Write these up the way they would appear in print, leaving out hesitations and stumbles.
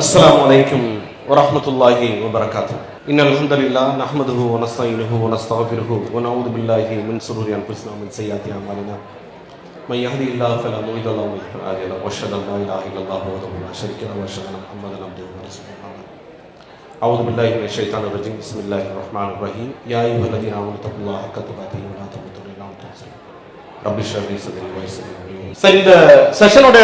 السلام عليكم ورحمة الله وبركاته. إن الحمد لله نحمده ونستعينه ونستغفره ونعوذ بالله من شرور أنفسنا ومن سيئات أعمالنا. من يهده الله فلا مضل له ومن يضلل فلا هادي له وأشهد أن لا إله إلا الله وحده لا شريك له وأشهد أن محمدا عبده ورسوله. أعوذ بالله من الشيطان الرجيم. بسم الله الرحمن الرحيم. يا أيها الذين آمنوا اتقوا الله حق تقاته ولا تموتن إلا وأنتم مسلمون. رب اشرح لي صدري ويسر لي أمري. சரி, இந்த செஷனோட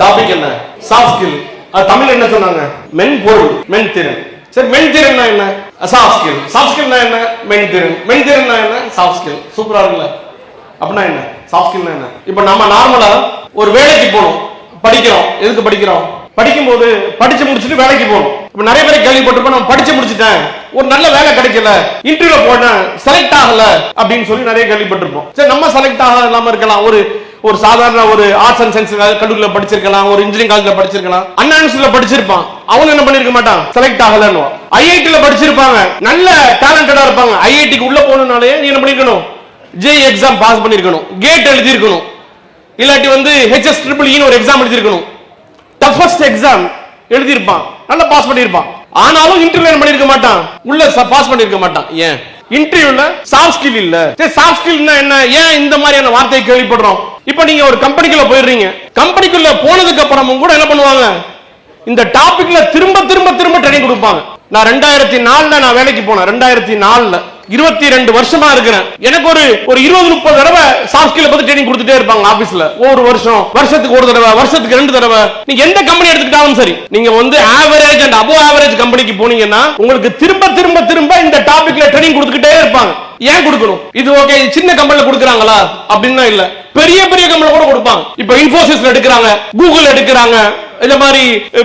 டாபிக் என்ன? Soft skill. அது தமிழ் என்ன சொன்னாங்க? மென்பொருள், மென்திறன். சரி, மென்திறன்னா என்ன? Soft skill. சாஃப்ட் ஸ்கில்னா என்ன? மென்திறன். மென்திறன்னா என்ன? Soft skill. சூப்பரா இருக்குல்ல? அப்படின்னா என்ன? சாஃப்ட் ஸ்கில்னா என்ன? இப்ப நம்ம நார்மலா ஒரு வேலைக்கு போகணும், படிக்கிறோம். எதுக்கு படிக்கிறோம்? படிக்கும்போது படிச்சு முடிச்சுட்டு வேலைக்கு போகணும். இப்ப நிறைய பேர் கேள்விப்பட்டிருப்போம், நான் படிச்சு முடிச்சுட்டேன், ஒரு நல்ல வேலை கிடைக்கல, இன்டர்வியூல போனேன், செலக்ட் ஆகல அப்படின்னு சொல்லி நிறைய கேள்விப்பட்டிருப்போம். சரி, நம்ம செலக்ட் ஆக இல்லாம இருக்கலாம். ஒரு சாதாரண ஒரு ஆர்ட்ஸ் அண்ட் சயின்ஸ் கல்லூரியில படிச்சிருக்கலாம், ஒரு இன்ஜினியரிங் காலேஜ்ல படிச்சிருக்கலாம், அண்ணா யூனிவர்சிட்டியில படிச்சிருப்பான், அவங்க என்ன பண்ணிருக்க மாட்டான், செலக்ட் ஆகலன்னு. ஐஐடில படிச்சிருப்பாங்க, நல்ல டேலண்டடா இருப்பாங்க. ஐஐடிக்கு உள்ள போகணும்னாலே நீ என்ன பண்ணிருக்கணும்? ஜே எக்ஸாம் பாஸ் பண்ணிருக்கணும், கேட் எழுதி இருக்கணும், இல்லாட்டி HSEE ஒரு எக்ஸாம் எழுதி இருக்கணும், டஃபஸ்ட் எக்ஸாம் எழுதி இருப்பான், நல்லா பாஸ் பண்ணிருப்பான். ஆனாலும் இன்டர்வியூல என்ன பண்ணிருக்க மாட்டான், உள்ள பாஸ் பண்ணிருக்க மாட்டான். ஏன்? இன்டர்வியூல சாஃப்ட் ஸ்கில் இல்ல. சாஃப்ட் ஸ்கில்னா என்ன? ஏன் இந்த மாதிரியான வார்த்தையை கேள்விப்படுறோம்? இப்ப நீங்க ஒரு கம்பெனிக்குள்ள போயிடுறீங்க, கம்பெனிக்குள்ள போனதுக்கு அப்புறமும் கூட என்ன பண்ணுவாங்க, இந்த டாபிக்ல திரும்ப திரும்ப திரும்ப ட்ரைனிங் கொடுப்பாங்க. நான் 2004 நான் வேலைக்கு போனேன். 2004 22 வருஷமா இருக்கிறேன். எனக்கு ஒரு 20-30 தடவை சாஃப்ட் ஸ்கில்ல பத்தி ட்ரைனிங் கொடுத்துட்டே இருப்பாங்க ஆபீஸ்ல. ஒரு வருஷத்துக்கு ஒரு தடவை, வருஷத்துக்கு 2 தடவை. நீங்க எந்த கம்பெனி எடுத்துக்கிட்டாலும் சரி, நீங்க ஆவரேஜ் அண்ட் அபோவ் ஆவரேஜ் கம்பெனிக்கு போனீங்கன்னா உங்களுக்கு திரும்ப திரும்ப திரும்ப இந்த டாபிக்ல ட்ரைனிங் கொடுத்துக்கிட்டே இருப்பாங்க. ஏன் கொடுக்கணும்? இது ஓகே, சின்ன கம்பெனில கொடுக்குறாங்களா அப்படின்னா இல்ல, பெரிய பெரிய கம்பெனில கூட கொடுப்பாங்க. இப்ப இன்ஃபோசிஸ்ல எடுக்கிறாங்க, கூகுள் எடுக்கிறாங்க, இந்த மாதிரி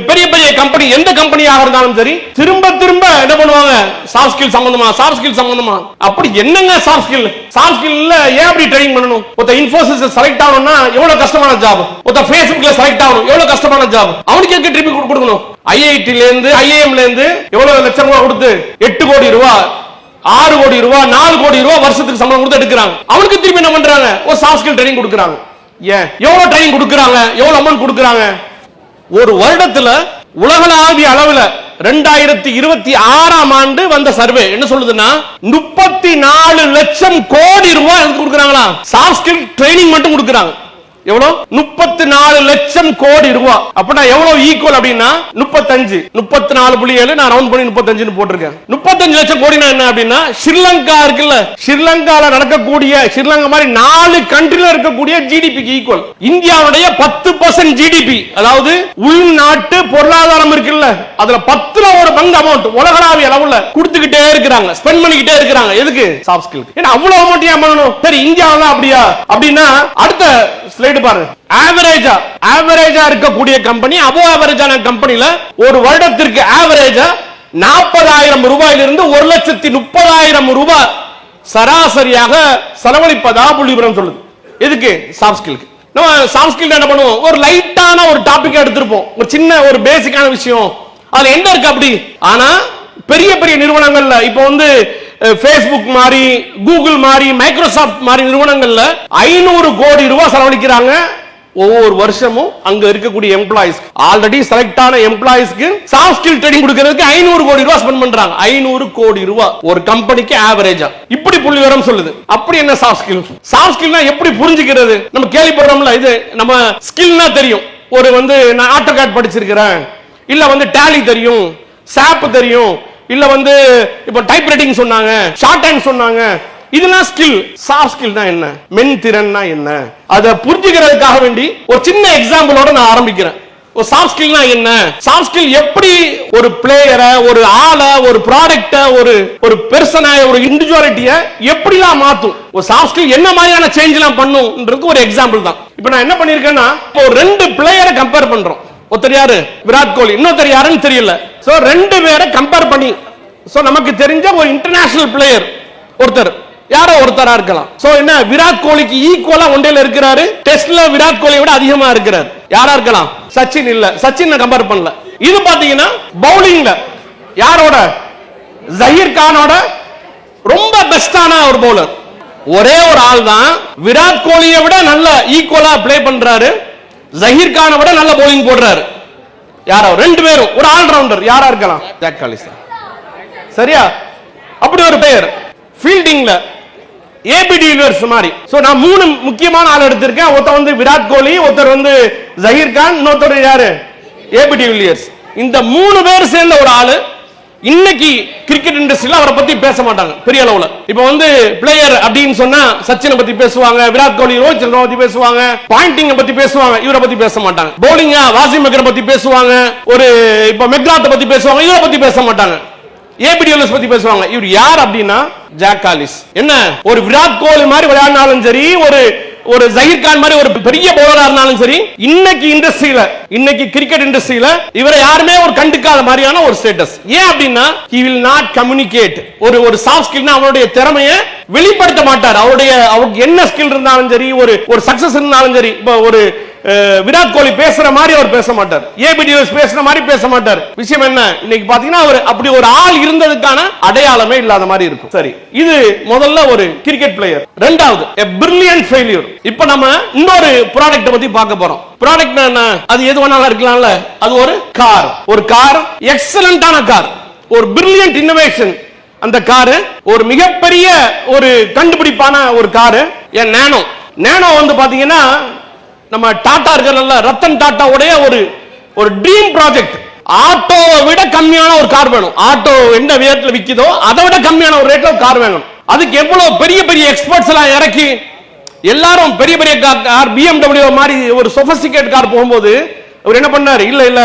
பெரிய பெரிய கம்பெனி, எந்த கம்பெனியாக இருந்தாலும் சரி, திரும்ப திரும்ப என்ன பண்ணுவாங்க, சாஃப்ட் ஸ்கில் சம்பந்தமா, சாஃப்ட் ஸ்கில் சம்பந்தமா. அப்படி என்னங்க சாஃப்ட் ஸ்கில்? சாஃப்ட் ஸ்கில்ல ஏன் அப்படி ட்ரைனிங் பண்ணணும்? ஒருத்த இன்ஃபோசிஸ் செலக்ட் ஆகணும்னா எவ்வளவு கஷ்டமான ஜாப், ஒருத்த ஃபேஸ்புக்ல செலக்ட் ஆகணும் எவ்வளவு கஷ்டமான ஜாப், அவனுக்கு எதுக்கு ட்ரிபியூட் கொடுக்கணும்? ஐஐடில இருந்து ஐஏஎம்ல இருந்து எவ்வளவு லட்சம் ரூபாய் கொடுத்து 8 கோடி ரூபாய், 6 கோடி ரூபாய், 4 கோடி ரூபாய் வருஷத்துக்கு சம்பளம் கொடுத்து எடுக்கிறாங்க. அவனுக்கு திருப்பி என்ன பண்றாங்க, ஒரு சாஃப்ட் ஸ்கில் ட்ரைனிங் கொடுக்கறாங்க. ஏன்? எவ்வளவு ட்ரைனிங் கொடுக்கறாங்க, எவ்வளவு அமௌண்ட் கொடுக்கறாங்க? ஒரு வருடத்துல உலகளாவிய அளவுல 2026ஆம் ஆண்டு வந்த சர்வே என்ன சொல்லுதுன்னா 34 லட்சம் கோடி ரூபாய் கொடுக்கறாங்களா, சாஃப்ட் ஸ்கில் ட்ரைனிங் மட்டும் கொடுக்கறாங்க. எவ்வளவு? 34 லட்சம் கோடி ரூபாய். அப்பனா எவ்வளவு ஈக்குவல் அப்படின்னா 34.7, நான் ரவுண்ட் பண்ணி 35 போட்டிருக்கேன். 35 லட்சம் கோடினா என்ன அப்படின்னா, ஸ்ரீலங்கா இருக்குல்ல, ஸ்ரீலங்கால நடக்கக்கூடிய, ஸ்ரீலங்கா மாதிரி 4 கண்ட்ரில இருக்கக்கூடிய ஜிடிபிக்கு ஈக்குவல். இந்தியாவுடைய 10% ஜிடிபி, அதாவது உள்நாட்டு பொருளாதாரம் இருக்குல்ல, அதுல 10ல ஒரு பங்கு அமௌண்ட் உலகளாவிய அளவுல கொடுத்துக்கிட்டே இருக்காங்க, ஸ்பெண்ட் பண்ணிக்கிட்டே இருக்காங்க. எதுக்கு? Soft skill. ஏன்னா அவ்வளவு அமௌண்ட் ஏன் பண்ணணும்? சரி, இந்தியாவுல அப்படியா அப்படின்னா அடுத்த ஸ்லைடு பாருங்க. ஆவரேஜா இருக்கக்கூடிய கம்பெனி, அபோவ் ஆவரேஜான கம்பெனில ஒரு வருடத்திற்கு ஆவரேஜா 40,000 ரூபாயிலிருந்து 1,30,000 ரூபாய் சராசரியாக செலவழிப்பதா புள்ளிவிவரம் சொல்லுது. எதுக்கு? சாஃப்ட் ஸ்கில்க்கு. நம்ம சாஃப்ட் ஸ்கில் என்ன பண்ணுவோம், ஒரு லைட்டான ஒரு டாபிக் எடுத்திருப்போம், ஒரு சின்ன ஒரு பேசிக்கான விஷயம், அது என்ன இருக்கு அப்படி. ஆனா பெரிய பெரிய நிறுவனங்கள்ல இப்ப பேஸ்புக் மாதிரி, கூகுள் மாதிரி, மைக்ரோசாப்ட் மாதிரி நிறுவனங்கள்ல 500 கோடி ரூபாய் செலவழிக்கிறாங்க ஒவ்வொரு வருஷமும். அங்க இருக்கக்கூடிய எம்ப்ளாயிஸ், ஆல்ரெடி செலக்ட் ஆன எம்ப்ளாயிஸ்க்கு சாஃப்ட் ஸ்கில் ட்ரைனிங் கொடுக்கிறதுக்கு 500 கோடி ரூபாய் ஸ்பெண்ட் பண்றாங்க. 500 கோடி ரூபாய் ஒரு கம்பெனிக்கு ஆவரேஜா. இப்படி புள்ளிவிவரம் சொல்லுது. அப்படி என்ன சாஃப்ட் ஸ்கில்? சாஃப்ட் ஸ்கில்னா எப்படி புரிஞ்சுக்கிறது? நம்ம கேள்விப்படுறோம்ல, இது நம்ம ஸ்கில்னா தெரியும். நான் ஆட்டோகேட் படிச்சிருக்கிறேன், இல்ல டேலி தெரியும், சாப் தெரியும், இல்ல இப்ப டைப் ரைட்டிங் சொன்னாங்க, ஷார்ட் ஹேண்ட் சொன்னாங்க, இதெல்லாம் ஸ்கில். சாஃப்ட் ஸ்கில்னா என்ன, மென்திறன்னா என்ன, அதை புரிஞ்சுக்கிறதுக்காக வேண்டி ஒரு சின்ன எக்ஸாம்பிளோட நான் ஆரம்பிக்கிறேன். ஒரு சாஃப்ட் ஸ்கில்னா என்ன, சாஃப்ட் ஸ்கில் எப்படி ஒரு பிளேயரை, ஒரு ஆளை, ஒரு ப்ராடக்ட, ஒரு பெர்சனை, ஒரு இண்டிவிஜுவாலிட்டியை எப்படிலாம் மாத்தும், ஒரு சாஃப்ட் ஸ்கில் என்ன மாதிரியான சேஞ்ச் எல்லாம் பண்ணும்ன்றது ஒரு எக்ஸாம்பிள் தான். இப்ப நான் என்ன பண்ணிருக்கேன்னா, இப்போ 2 பிளேயரை கம்பேர் பண்றோம். ஒருத்தர் யாரு, விராட் கோலி, இன்னொருத்தர் யாருன்னு தெரியல. சோ 2 பேரை கம்பேர் பண்ணி, சோ நமக்கு தெரிஞ்ச ஒரு இன்டர்நேஷனல் பிளேயர் ஒருத்தர், யாரோ ஒருத்தரா இருக்கலாம். சோ என்ன, விராட் கோலிக்கு ஈக்குவலா ஒன்றையில இருக்கிறாரு, டெஸ்ட்ல விராட் கோலியை விட அதிகமா இருக்கிறார். யாரா இருக்கலாம்? சச்சின். இல்ல, சச்சின் கம்பேர் பண்ணல. இது பாத்தீங்கன்னா பவுலிங்ல யாரோட, ஜஹீர் கானோட ரொம்ப பெஸ்டான ஒரு பவுலர். ஒரே ஒரு ஆள் தான் விராட் கோலியை விட நல்ல ஈக்குவலா பிளே பண்றாரு, ஜஹீர் கானை விட நல்ல பவுலிங் போடுறாரு. யாரோ ரெண்டு பேரும் ஒரு ஆல்ரவுண்டர் யாரா இருக்கலாம்? Jack Kallis. சரியா? அப்படி ஒரு பெயர். ஃபீல்டிங்ல ஏபி டிவிலியர்ஸ் மாதிரி. சோ நான் மூணு முக்கியமான ஆள் எடுத்திருக்கேன். ஒருத்தர் வந்து விராட் கோலி, ஒருத்தர் வந்து ஜஹீர் கான், இன்னொருத்தர் யாரு? AB de Villiers. இந்த மூணு பேர் சேர்ந்த ஒரு ஆளு இன்னைக்கு கிரிக்கெட் இண்டஸ்ட்ரியில அவரை பத்தி பேச மாட்டாங்க பெரிய அளவுல. இப்ப வந்து பிளேயர் அப்படின்னு சொன்னா சச்சினை பத்தி பேசுவாங்க, விராட் கோலி, ரோஹித் சர்மா பத்தி பேசுவாங்க, பாயிண்டிங் பத்தி பேசுவாங்க, இவரை பத்தி பேச மாட்டாங்க. பவுலிங்கா வாசிம் அக்ரம் பத்தி பேசுவாங்க, ஒரு இப்ப மெக்ராத் பத்தி பேசுவாங்க, இவரை பத்தி பேச மாட்டாங்க. ஏபி டிவிலியர்ஸ் பத்தி பேசுவாங்க. இவர் யார் அப்படின்னா ஜாக் காலிஸ். என்ன ஒரு விராட் கோலி மாதிரி விளையாடினாலும் சரி, ஒரு ஜஹீர் கான் மாதிரி ஒரு பெரிய பவுலரா இருந்தாலும் சரி, இன்னைக்கு இண்டஸ்ட்ரியில, இன்னைக்கு கிரிக்கெட் இண்டஸ்ட்ரியில இவரை யாருமே ஒரு கண்டுக்காத மாதிரியான ஒரு ஸ்டேட்டஸ். ஏன் அப்படின்னா he will not communicate. ஒரு சாஃப்ட் ஸ்கில்னா அவருடைய திறமையை வெளிப்படுத்த மாட்டார். அவருக்கு என்ன ஸ்கில் இருந்தாலும் சரி, ஒரு சக்சஸ் இருந்தாலும் சரி, இப்போ ஒரு விராட் கோலி பேசுற மாதிரி அவர் பேச மாட்டார், ஏபி டிவிலியர்ஸ் பேசுற மாதிரி பேச மாட்டார். விஷயம் என்ன, இன்னைக்கு பாத்தீங்கன்னா அவர் அப்படி ஒரு ஆள் இருந்ததுக்கான அடையாளமே இல்லாத மாதிரி இருக்கும். சரி, இது முதல்ல ஒரு கிரிக்கெட் பிளேயர். இரண்டாவது a brilliant failure. இப்போ நம்ம இன்னொரு ப்ராடக்ட் பத்தி பார்க்க போறோம். ப்ராடக்ட் என்ன? அது எது வேணாலும் இருக்கலாம்ல. அது ஒரு கார், எக்ஸலண்டான கார், ஒரு பிரில்லியன்ட் இன்னோவேஷன். அந்த கார் ஒரு மிகப்பெரிய ஒரு கண்டுபிடிப்பான ஒரு கார். நானோ வந்து பாத்தீங்கன்னா நம்ம டாடா இருக்கல, ரத்தன் டாடா உடைய ஒரு ட்ரீம் ப்ராஜெக்ட். ஆட்டோவை விட கம்மியான ஒரு கார் வேணும். ஆட்டோ எந்த ரேட்ல விக்குதோ அதை விட கம்மியான ஒரு ரேட்ல ஒரு கார் வேணும். அதுக்கு எவ்வளவு பெரிய பெரிய எக்ஸ்பர்ட்ஸ் எல்லாம் இறக்கி எல்லாரும் பெரிய பெரிய கார், BMW மாதிரி ஒரு சொபிஸ்டிகேட் கார் போகும்போது அவர் என்ன பண்ணாரு? இல்ல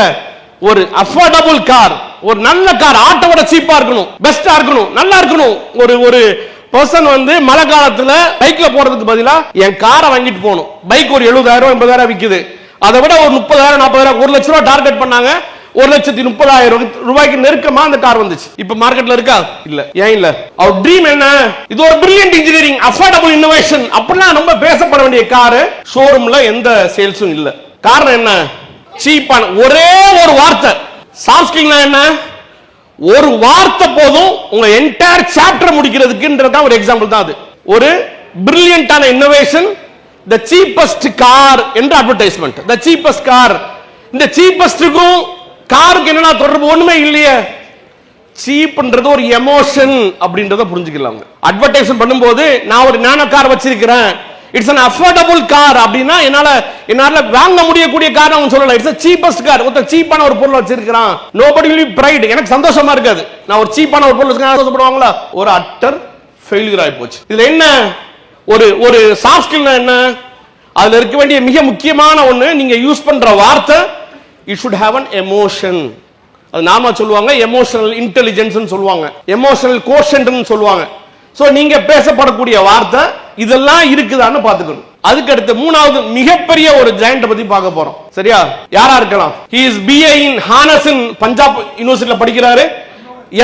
ஒரு அஃபோர்டபுள் கார், ஒரு நல்ல கார், ஆட்டோவோட சீப்பா இருக்கணும், பெஸ்டா இருக்கணும், நல்லா இருக்கணும். ஒரு பர்சன் வந்து மழை காலத்துல பைக்ல போறதுக்கு பதிலா என் காரை வாங்கிட்டு போகணும். பைக் ஒரு 70,000 80,000 விக்குது. அதை விட ஒரு 30,000 40,000 1 லட்சம் ரூபாய் டார்கெட் பண்ணாங்க. 1,30,000 ரூபாய்க்கு நெருக்கமா அந்த கார் வந்துச்சு. இப்ப மார்க்கெட்ல இருக்கா? இல்ல. ஏன் இல்ல? அவர் ட்ரீம் என்ன? இது ஒரு பிரில்லியன்ட் இன்ஜினியரிங், அஃபோர்டபுள் இன்னோவேஷன் அப்படிலாம் நம்ம பேசப்பட வேண்டிய கார் ஷோரூம்ல எந்த சேல்ஸும் இல்ல. காரணம் என்ன? சீப்பான ஒரே ஒரு வார்த்தை. சாஃப்ட் ஸ்கில்னா என்ன? ஒரு வார்த்தை போதும் உங்க என்டையர் சாப்டர் முடிக்கிறதுக்குன்றத ஒரு எக்ஸாம்பிள் தான் அது. ஒரு பிரில்லியன்ட்டான இன்னோவேஷன், the cheapest car என்ற அட்வர்டைஸ்மென்ட். the cheapest car. இந்த சீப்பஸ்டுக்கும் காருக்கு என்ன தொடர்பு? ஒண்ணுமே இல்லையே. சீப்ன்றது ஒரு எமோஷன் அப்படின்றத புரிஞ்சுக்கலாம். அட்வர்டைஸ்மென்ட் பண்ணும்போது நான் ஒரு நானோ கார் வச்சிருக்கிறேன், இட்ஸ் an affordable car அப்படினா என்னால வாங்க முடியக்கூடிய கார் அவன் சொல்லல. It's a cheapest car. ஒரு சீப்பான ஒரு பொருள் வச்சிருக்கான். nobody will be pride. எனக்கு சந்தோஷமா இருக்காது. நான் ஒரு சீப்பான ஒரு பொருள் வச்சிருக்கேன் சந்தோஷப்படுவாங்களா? ஒரு அட்டர் ஃபெயிலியர் ஆயி போச்சு. இதுல என்ன ஒரு சாஃப்ட் ஸ்கில்னா என்ன? அதுல இருக்க வேண்டிய மிக முக்கியமான ஒண்ணு, நீங்க யூஸ் பண்ற வார்த்தை it should have an emotion. அது நாம சொல்லுவாங்க எமோஷனல் இன்டெலிஜென்ஸ் சொல்லுவாங்க, எமோஷனல் கோஷன்ட் சொல்லுவாங்க. சோ நீங்க பேசப்படக்கூடிய வார்த்தை இதெல்லாம் இருக்குதான்னு பாத்துக்கணும். அதுக்கு அடுத்து மூணாவது மிகப்பெரிய ஒரு ஜெயண்ட் பத்தி பார்க்க போறோம். சரியா? யாரா இருக்கலாம்? he is BA in honours in Punjab யூனிவர்சிட்டில படிக்கிறாரு,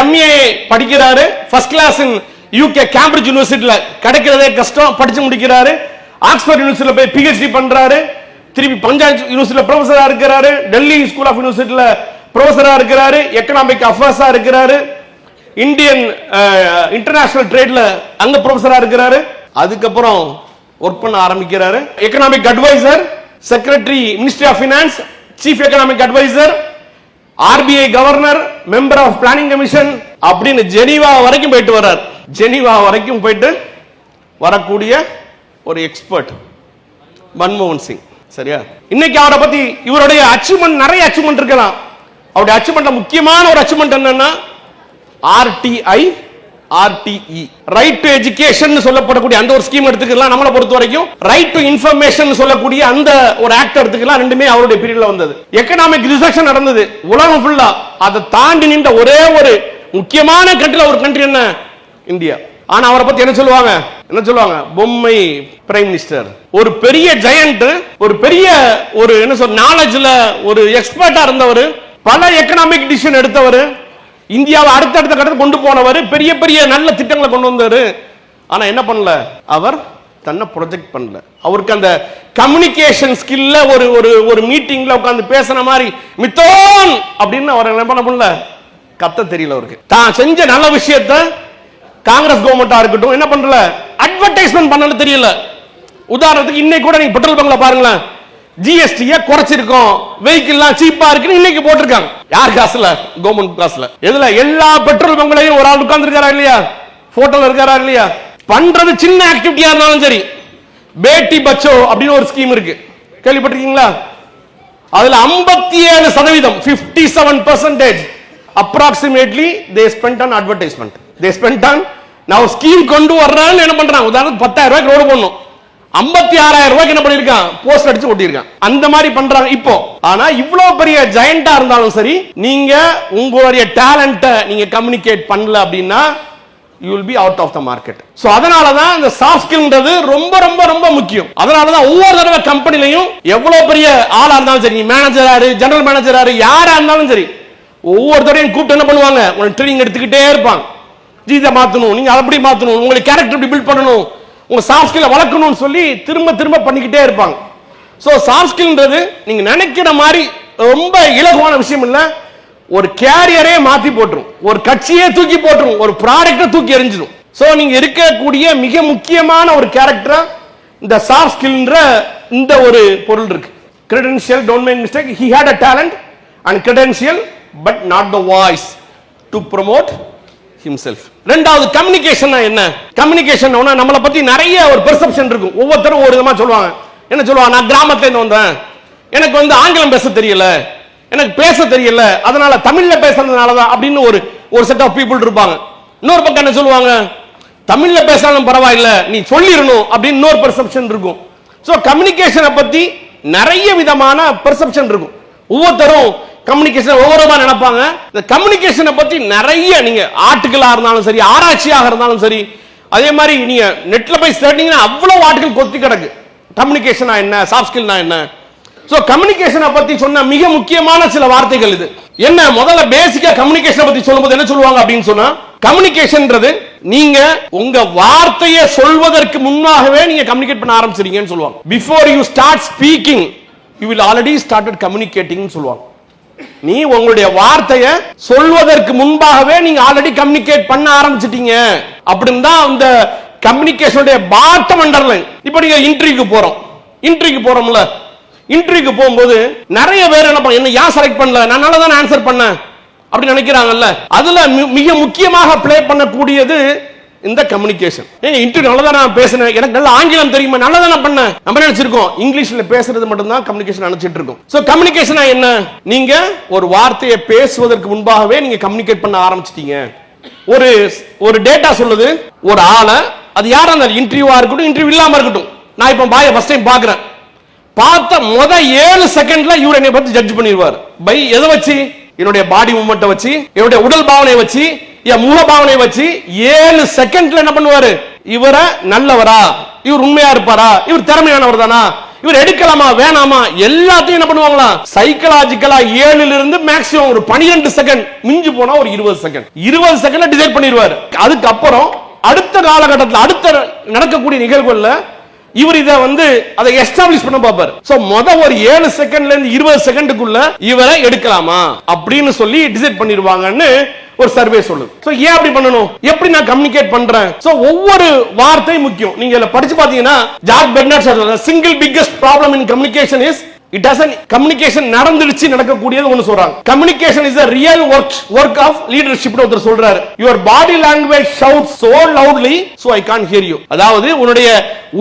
MA படிக்கிறாரு, first class in UK Cambridge யூனிவர்சிட்டில கிடைக்கிறதே கஷ்டம், படிச்சு முடிக்கிறாரு. ஆக்ஸ்போர்ட் யூனிவர்சிட்டில போய் PhD பண்றாரு, திருப்பி பஞ்சாப் யூனிவர்சிட்டில ப்ரொஃபஸரா இருக்கிறாரு, டெல்லி ஸ்கூல் ஆஃப் யூனிவர்சிட்டில ப்ரொஃபஸரா இருக்கிறாரு, எக்கனாமிக் அஃபேர்ஸா இருக்கிறாரு, இந்தியன் இன்டர்நேஷனல் ட்ரேட்ல அங்க ப்ரொஃபஸரா இருக்கிறாரு. அதுக்கப்புறம் ஒர்க் பண்ண ஆரம்பிக்கிறாரு. Economic adviser, secretary ministry of finance, chief economic adviser, RBI governor, member of planning commission அப்படின்னு ஜெனீவா வரைக்கும் போயிட்டு வர்றார். ஜெனீவா வரைக்கும் போயிட்டு வரக்கூடிய ஒரு எக்ஸ்பர்ட் மன்மோகன் சிங். சரியா? இன்னைக்கு அவரை பத்தி இவருடைய அச்சீவ்மெண்ட் நிறைய அச்சீவ்மெண்ட் இருக்கலாம். அவருடைய அச்சீவ்மெண்ட்ல முக்கியமான ஒரு அச்சீவ்மெண்ட் என்னன்னா RTI RTE, right to education சொல்லப்படக்கூடிய அந்த ஒரு ஸ்கீம் எடுத்துக்கலாம். நம்மளை பொறுத்த வரைக்கும் ரைட் டு இன்ஃபர்மேஷன் சொல்லக்கூடிய அந்த ஒரு ஆக்ட் எடுத்துக்கலாம். ரெண்டுமே அவருடைய பீரியட்ல வந்தது. எக்கனாமிக் ரிசெஷன் நடந்தது உலகம் ஃபுல்லா. அதை தாண்டி நின்ற ஒரே ஒரு முக்கியமான கண்ட்ரில ஒரு கண்ட்ரி என்ன? இந்தியா. ஆனா அவரை பத்தி என்ன சொல்லுவாங்க? பொம்மை பிரைம் மினிஸ்டர். ஒரு பெரிய ஜெயண்ட், ஒரு பெரிய ஒரு என்ன சொல்ற நாலேஜ்ல ஒரு எக்ஸ்பர்ட்டா இருந்தவர், பல எக்கனாமிக் டிசிஷன் எடுத்தவர், இந்தியாவை அடுத்தடுத்த கட்டத்துக்கு கொண்டு போனவர், பெரிய பெரிய நல்ல திட்டங்களை கொண்டு வந்தாரு. ஆனா என்ன பண்ணல? அவர் தன்னை ப்ரொஜெக்ட் பண்ணல. அவருக்கு அந்த கம்யூனிகேஷன் ஸ்கில்ல ஒரு மீட்டிங்ல உட்கார்ந்து பேசின மாதிரி மித்தோன் அப்படின்னு அவர் என்ன பண்ணல? கத்த தெரியல அவருக்கு. தான் செஞ்ச நல்ல விஷயத்தை காங்கிரஸ் கவர்மெண்டா இருக்கட்டும் என்ன பண்ணல? அட்வர்டைஸ்மென்ட் பண்ணல தெரியல. உதாரணத்துக்கு இன்னைக்கு கூட நீங்க பெட்ரோல் பங்க்ல பாருங்களேன், ஜிஎஸ்டியை குறைச்சிருக்கோம், வெஹிக்கிள்லாம் சீப்பா இருக்குன்னு இன்னைக்கு போட்டிருக்காங்க. யார் காசுல? கவர்மெண்ட் காசுல. எதுல? எல்லா பெட்ரோல் பங்க்லயும் ஒரு ஆள் உட்கார்ந்து இருக்காரா இல்லையா? போட்டோல இருக்காரா இல்லையா? பண்றது சின்ன ஆக்டிவிட்டியா இருந்தாலும் சரி. பேட்டி பச்சோ அப்படின்னு ஒரு ஸ்கீம் இருக்கு, கேள்விப்பட்டிருக்கீங்களா? அதுல 57% 57% approximately they spent on advertisement. They spent on now scheme கொண்டு வர்றான்னு என்ன பண்றாங்க? உதாரணத்துக்கு 10,000 ரூபாய்க்கு ரோடு போடணும், 56,000 ரூபாய்க்கு என்ன பண்ணிருக்கான்? போஸ்ட் அடிச்சு ஒட்டியிருக்கான். அந்த மாதிரி பண்றாங்க இப்போ. ஆனா இவ்வளவு பெரிய ஜெயண்டா இருந்தாலும் சரி, நீங்க உங்களுடைய டேலண்ட்டை நீங்க கம்யூனிகேட் பண்ணல அப்படின்னா you will be out of the market. So அதனால தான் இந்த சாஃப்ட் ஸ்கில்ன்றது ரொம்ப ரொம்ப ரொம்ப முக்கியம். அதனால தான் ஒவ்வொரு தடவை கம்பெனிலையும் எவ்வளவு பெரிய ஆளா இருந்தாலும் சரி, மேனேஜரா இரு, ஜெனரல் மேனேஜரா இரு, யாரா இருந்தாலும் சரி, ஒவ்வொரு தடவையும் கூப்பிட்டு என்ன பண்ணுவாங்க? உங்க ட்ரெயினிங் எடுத்துக்கிட்டே இருப்பாங்க. இதை மாத்தணும், நீங்க அப்படி மாத்தணும், உங்களுக்கு கேரக்டர் இப்படி பில்ட் பண்ணணும், உங்க சாஃப்ட் ஸ்கில்லை வளர்க்கணும்னு சொல்லி திரும்ப திரும்ப பண்ணிக்கிட்டே இருப்பாங்க. சோ சாஃப்ட் ஸ்கில்ன்றது நீங்க நினைக்கிற மாதிரி ரொம்ப இலகுவான விஷயம் இல்ல. ஒரு கேரியரே மாத்தி போட்டுரும், ஒரு கட்சியே தூக்கி போட்டுரும், ஒரு ப்ராடக்ட்டை தூக்கி எறிஞ்சிடும். சோ நீங்க இருக்கக்கூடிய மிக முக்கியமான ஒரு கேரக்டரா இந்த சாஃப்ட் ஸ்கில்ன்ற இந்த ஒரு பொருள் இருக்கு. credential, don't make mistake, he had a talent and credential but not the voice to promote himself. ரெண்டாவது கம்யூனிகேஷன் என்ன? கம்யூனிகேஷன் நம்மள பத்தி நிறைய ஒரு பெர்செப்ஷன் இருக்கும். ஒவ்வொருத்தரும் ஒரு விதமா சொல்லுவாங்க. என்ன சொல்லுவாங்க? நான் கிராமத்துல இருந்து வந்தேன், எனக்கு ஆங்கிலம் பேச தெரியல, எனக்கு பேச தெரியல, அதனால தமிழ்ல பேசுறதுனால தான் அப்படின்னு ஒரு செட் ஆஃப் பீப்புள் இருப்பாங்க. இன்னொரு பக்கம் என்ன சொல்லுவாங்க? தமிழ்ல பேசினாலும் பரவாயில்ல, நீ சொல்லிரணும் அப்படின்னு இன்னொரு பெர்செப்ஷன் இருக்கும். சோ கம்யூனிகேஷனை பத்தி நிறைய விதமான பெர்செப்ஷன் இருக்கும். ஒவ்வொருத்தரும் கம்யூனிகேஷன் ஒவ்வொருமா நினைப்பாங்க. இந்த கம்யூனிகேஷனை பத்தி நிறைய நீங்க ஆர்டிகிளா இருந்தாலும் சரி, ஆராய்ச்சியாக இருந்தாலும் சரி, அதே மாதிரி நீங்க நெட்ல போய் தேடினீங்கன்னா அவ்வளவு ஆர்டிகிள் கொத்தி கிடக்கு. கம்யூனிகேஷனா என்ன, சாஃப்ட் ஸ்கில்னா என்ன? சோ கம்யூனிகேஷனை பத்தி சொன்ன மிக முக்கியமான சில வார்த்தைகள் இது. என்ன? முதல்ல பேசிக்கா கம்யூனிகேஷனை பத்தி சொல்லும்போது என்ன சொல்லுவாங்க அப்படின்னு சொன்னா, கம்யூனிகேஷன்ன்றது நீங்க உங்க வார்த்தையை சொல்வதற்கு முன்னாகவே நீங்க கம்யூனிகேட் பண்ண ஆரம்பிச்சிருக்கீங்கன்னு சொல்லுவாங்க. Before you start speaking you will already started communicating சொல்லுவாங்க. நீ உங்களுடைய வார்த்தையை சொல்வதற்கு முன்பாகவே நீங்க ஆல்ரெடி கம்யூனிகேட் பண்ண ஆரம்பிச்சிட்டீங்க அப்படின்னு தான் அந்த கம்யூனிகேஷனுடைய பாட்டம் அண்டர்லைன். இப்போ நீங்க இன்டர்வியூக்கு போறோம்ல, இன்டர்வியூக்கு போகும்போது நிறைய பேர் என்ன ஏன் செலக்ட் பண்ணல, நான் நல்லா தான் ஆன்சர் பண்ணேன் அப்படி நினைக்கிறாங்கல்ல. அதுல மிக முக்கியமாக பிளே பண்ணக்கூடியது இந்த கம்யூனிகேஷன். இன்டர்வியூ நல்லா தான் நான் பேசினேன், எனக்கு நல்ல ஆங்கிலம் தெரியுமா, நல்லா தான் நான் பண்ணேன், நம்ம நினைச்சிருக்கோம் இங்கிலீஷ்ல பேசுறது மட்டும் தான் கம்யூனிகேஷன் நினைச்சிட்டு இருக்கோம். சோ கம்யூனிகேஷனா என்ன? நீங்க ஒரு வார்த்தையை பேசுவதற்கு முன்பாகவே நீங்க கம்யூனிகேட் பண்ண ஆரம்பிச்சிட்டீங்க. ஒரு டேட்டா சொல்லுது, ஒரு ஆளை, அது யாரா இருந்தாலும் இன்டர்வியூவா இருக்கட்டும், இன்டர்வியூ இல்லாம இருக்கட்டும், நான் இப்ப பாய ஃபர்ஸ்ட் டைம் பாக்குறேன், பார்த்த 7 செகண்ட்ல இவர் என்னை பத்தி ஜட்ஜ் பண்ணிடுவார். பை எதை வச்சு? என்னுடைய பாடி மூவ்மெண்ட்டை வச்சு, என்னுடைய உடல் பாவனை வச்சு, என் முக பாவனை வச்சு 7 செகண்ட்ல என்ன பண்ணுவாரு? இவரை நல்லவரா, இவர் உண்மையா இருப்பாரா, இவர் திறமையானவர் தானா, இவர் எடுக்கலாமா வேணாமா, எல்லாத்தையும் என்ன பண்ணுவாங்களா சைக்கலாஜிக்கலா 7 இருந்து மேக்ஸிமம் ஒரு 12 செகண்ட், மிஞ்சி போனா ஒரு 20 செகண்ட் டிசைட் பண்ணிடுவாரு. அதுக்கப்புறம் அடுத்த காலகட்டத்தில் அடுத்த நடக்கக்கூடிய நிகழ்வுகள்ல இவர் இதை அதை எஸ்டாப்ளிஷ் பண்ண பாப்பார். சோ ஒரு 7 செகண்ட்ல இருந்து 20 செகண்டுக்குள்ள இவரை எடுக்கலாமா அப்படின்னு சொல்லி டிசைட் பண்ணிடுவாங்கன்னு ஒரு சர்வே சொல்லுது. சோ ஏன் அப்படி பண்ணணும்? எப்படி நான் கம்யூனிகேட் பண்றேன்? சோ ஒவ்வொரு வார்த்தை முக்கியம். நீங்க இதுல படிச்சு பாத்தீங்கன்னா ஜாக் பெர்னார்ட் சொல்றாரு, single biggest problem in communication is it doesn't communication நடந்துருச்சு நடக்கக்கூடியது ஒன்னு சொல்றாங்க. Communication is a real work of leadership னு ஒருத்தர் சொல்றாரு. your body language shouts so loudly so I can't hear you. அதாவது உன்னுடைய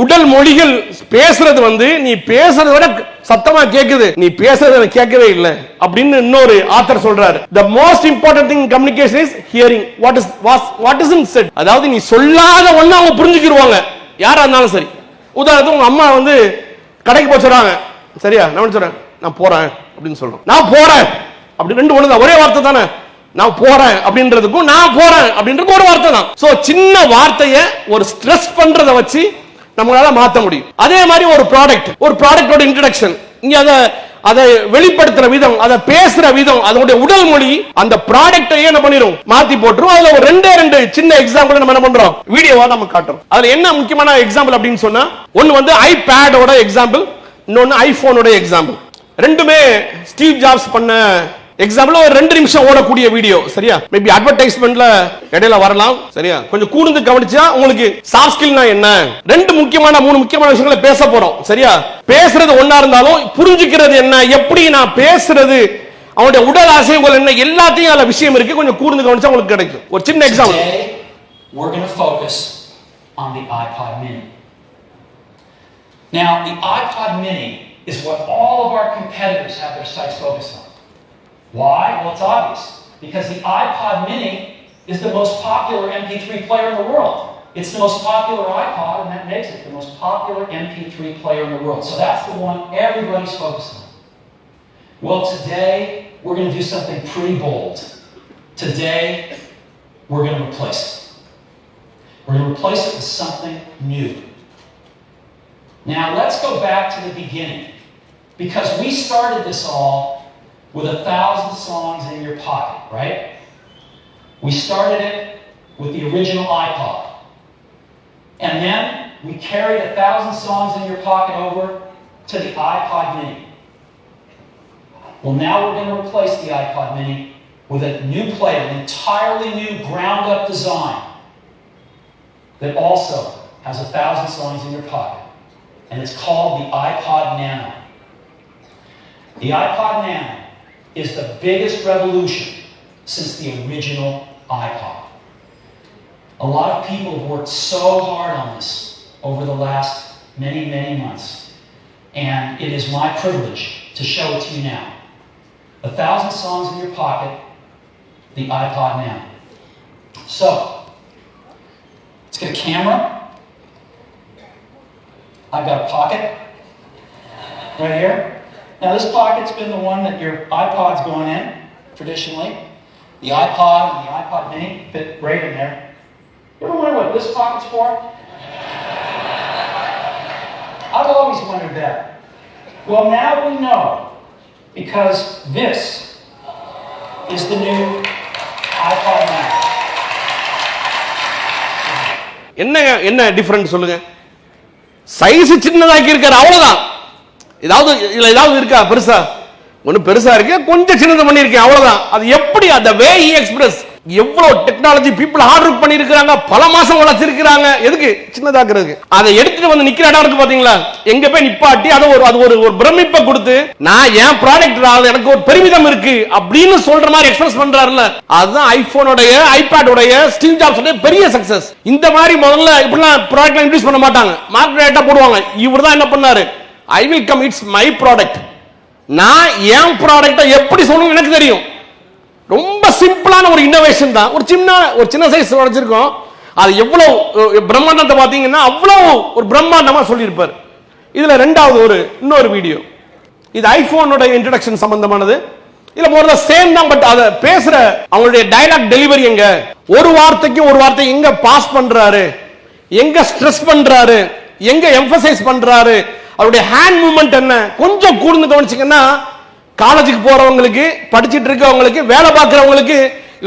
உடல் மொழிகள் பேசுறது நீ பேசுறத விட சத்தமா கேக்குது, நீ பேசுறது கேட்கவே இல்லை அப்படின்னு இன்னொரு ஆத்தர் சொல்றாரு. the most important thing in communication is hearing what isn't said. அதாவது நீ சொல்லாத ஒண்ணு அவங்க புரிஞ்சுக்கிடுவாங்க, யாரா இருந்தாலும் சரி. உதாரணத்துக்கு உங்க அம்மா கடைக்கு போய் சொல்றாங்க, சரியா, நான் சொல்றேன் நான் போறேன் அப்படின்னு சொல்றேன். நான் போறேன் அப்படி ரெண்டு ஒண்ணுதான், ஒரே வார்த்தை தானே. நான் போறேன் அப்படின்றதுக்கும் நான் போறேன் அப்படின்றது ஒரு வார்த்தை தான். சோ சின்ன வார்த்தையை ஒரு ஸ்ட்ரெஸ் பண்றத வச்சு நம்மளால மாத்த முடியும். அதே மாதிரி ஒரு ப்ராடக்டோட இன்ட்ரோடக்ஷன், இங்க அதை வெளிப்படுத்துற விதம், அதை பேசுற விதம், அதனுடைய உடல் மொழி அந்த ப்ராடக்ட்டை என்ன பண்ணிரும் மாத்தி போட்டுரும். அதுல ஒரு ரெண்டு சின்ன எக்ஸாம்பிள் நம்ம என்ன பண்றோம், வீடியோவா நம்ம காட்டுறோம். அதுல என்ன முக்கியமான எக்ஸாம்பிள் அப்படின்னு சொன்னா, ஒன்னு ஐபேடோட எக்ஸாம்பிள், இன்னொன்னு ஐபோனோட எக்ஸாம்பிள். ரெண்டுமே ஸ்டீவ் ஜாப்ஸ் பண்ண எக்ஸாம்பிள் ஒரு 2 நிமிஷம் ஓடக்கூடிய வீடியோ, சரியா? மேபி அட்வர்டைஸ்மெண்ட்ல இடையில வரலாம், சரியா? கொஞ்சம் கூர்ந்து கவனிச்சா உங்களுக்கு சாஃப்ட் ஸ்கில்னா என்ன, 3 முக்கியமான விஷயங்களை பேச போறோம், சரியா? பேசுறது ஒண்ணா இருந்தாலும் புரிஞ்சுக்கிறது என்ன, எப்படி நான் பேசுறது, அவனுடைய உடல் அசைவுகள் என்ன, எல்லாத்தையும் அதுல விஷயம் இருக்கு. கொஞ்சம் கூர்ந்து கவனிச்சா உங்களுக்கு கிடைக்கும். ஒரு சின்ன example. We're going to focus on the iPod Mini. Now, the iPod Mini is what all of our competitors have their sights focused on. Why? Well, it's obvious. Because the iPod Mini is the most popular MP3 player in the world. It's the most popular iPod, and that makes it the most popular MP3 player in the world. So that's the one everybody's focused on. Well, today, we're going to do something pretty bold. Today, we're going to replace it. We're going to replace it with something new. Now, let's go back to the beginning. Because we started this all with 1,000 songs in your pocket, right? We started it with the original iPod. And then we carried 1,000 songs in your pocket over to the iPod Mini. Well, now we're going to replace the iPod Mini with a new player, an entirely new ground-up design that also has 1,000 songs in your pocket. And it's called the iPod Nano. The iPod Nano is the biggest revolution since the original iPod. A lot of people have worked so hard on this over the last many months. And it is my privilege to show it to you now. 1,000 songs in your pocket, the iPod Nano. So, let's get a camera. I've got a pocket right here. Now this pocket's been the one that your iPod's going in, traditionally. The iPod and the iPod Mini fit right in there. You ever wonder what this pocket's for? I've always wondered that. Well, now we know, because this is the new iPod Nano. என்ன difference சொல்லுங்க? Size சின்னதாக்கி இருக்காரு, அவ்வளவுதான். ஏதாவது இருக்கா பெருசா? ஒண்ணு பெருசா இருக்கு, கொஞ்சம் சின்னது பண்ணிருக்கேன், அவ்வளவுதான். அது எப்படி அந்த வே ஹி எக்ஸ்பிரஸ், எவ்வளவு டெக்னாலஜி பீப்புள் ஹார்ட் ஒர்க் பண்ணிருக்காங்க, பல மாசம் உழைச்சிருக்காங்க. எதுக்கு? சின்னதாக்குறதுக்கு. அதை எடுத்துட்டு வந்து நிக்கிற இடம் இருக்கு பாத்தீங்களா, எங்க போய் நிப்பாட்டி அது ஒரு பிரமிப்பை கொடுத்து, நான் என் ப்ராடக்ட் எனக்கு ஒரு பெருமிதம் இருக்கு அப்படின்னு சொல்ற மாதிரி எக்ஸ்பிரஸ் பண்றாருல்ல, அதுதான் ஐபோனுடைய ஐபேடோடைய ஸ்டீவ் ஜாப்ஸ் உடைய பெரிய சக்சஸ். இந்த மாதிரி முதல்ல இப்படிலாம் ப்ராடக்ட்ல இன்ட்ரோடியூஸ் பண்ண மாட்டாங்க, மார்க்கெட்டா போடுவாங்க. இவர்தான் என்ன பண்ணாரு, I will come, it's my product, நான் என் ப்ராடக்ட்டை எப்படி சொல்லணும் எனக்கு தெரியும். ரொம்ப சிம்பிளான ஒரு இன்னோவேஷன் தான். ஒரு சின்ன சைஸ் வச்சிருக்கோம், அது எவ்வளவு பிரம்மாண்டத்தை பாத்தீங்கன்னா அவ்வளவு ஒரு பிரம்மாண்டமா சொல்லியிருப்பார். இதுல ரெண்டாவது இன்னொரு வீடியோ, இது ஐபோனோட இன்ட்ரோடக்ஷன் சம்பந்தமானது. இதுல போறத சேம் தான், பட் அத பேசுற அவங்களுடைய டயலாக் டெலிவரி எங்க, ஒரு வார்த்தைக்கு ஒரு வார்த்தை எங்க பாஸ் பண்றாரு, எங்க ஸ்ட்ரெஸ் பண்றாரு, எங்க எம்பசைஸ் பண்றாரு, அவருடைய ஹேண்ட் மூவ்மெண்ட் என்ன, கொஞ்சம் கூர்ந்து கவனிச்சீங்கன்னா காலேஜுக்கு போறவங்களுக்கு, படிச்சிட்டு இருக்கவங்களுக்கு, வேலை பார்க்கறவங்களுக்கு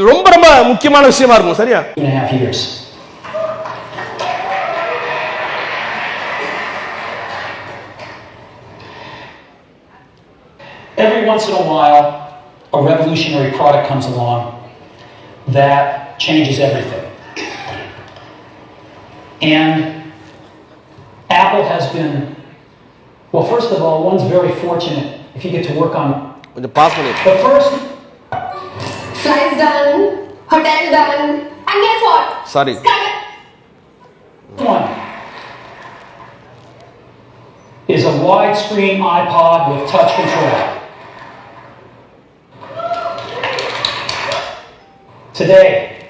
ரொம்ப ரொம்ப முக்கியமான விஷயமா இருக்கும். சரியா? 2.5 years. Every once in a while, a revolutionary product comes along that changes everything. And Apple has been, well, first of all, one's very fortunate if you get to work on the pass money. The first flights done, hotel done, and guess what? Sorry. one is a widescreen iPod with touch control. Today,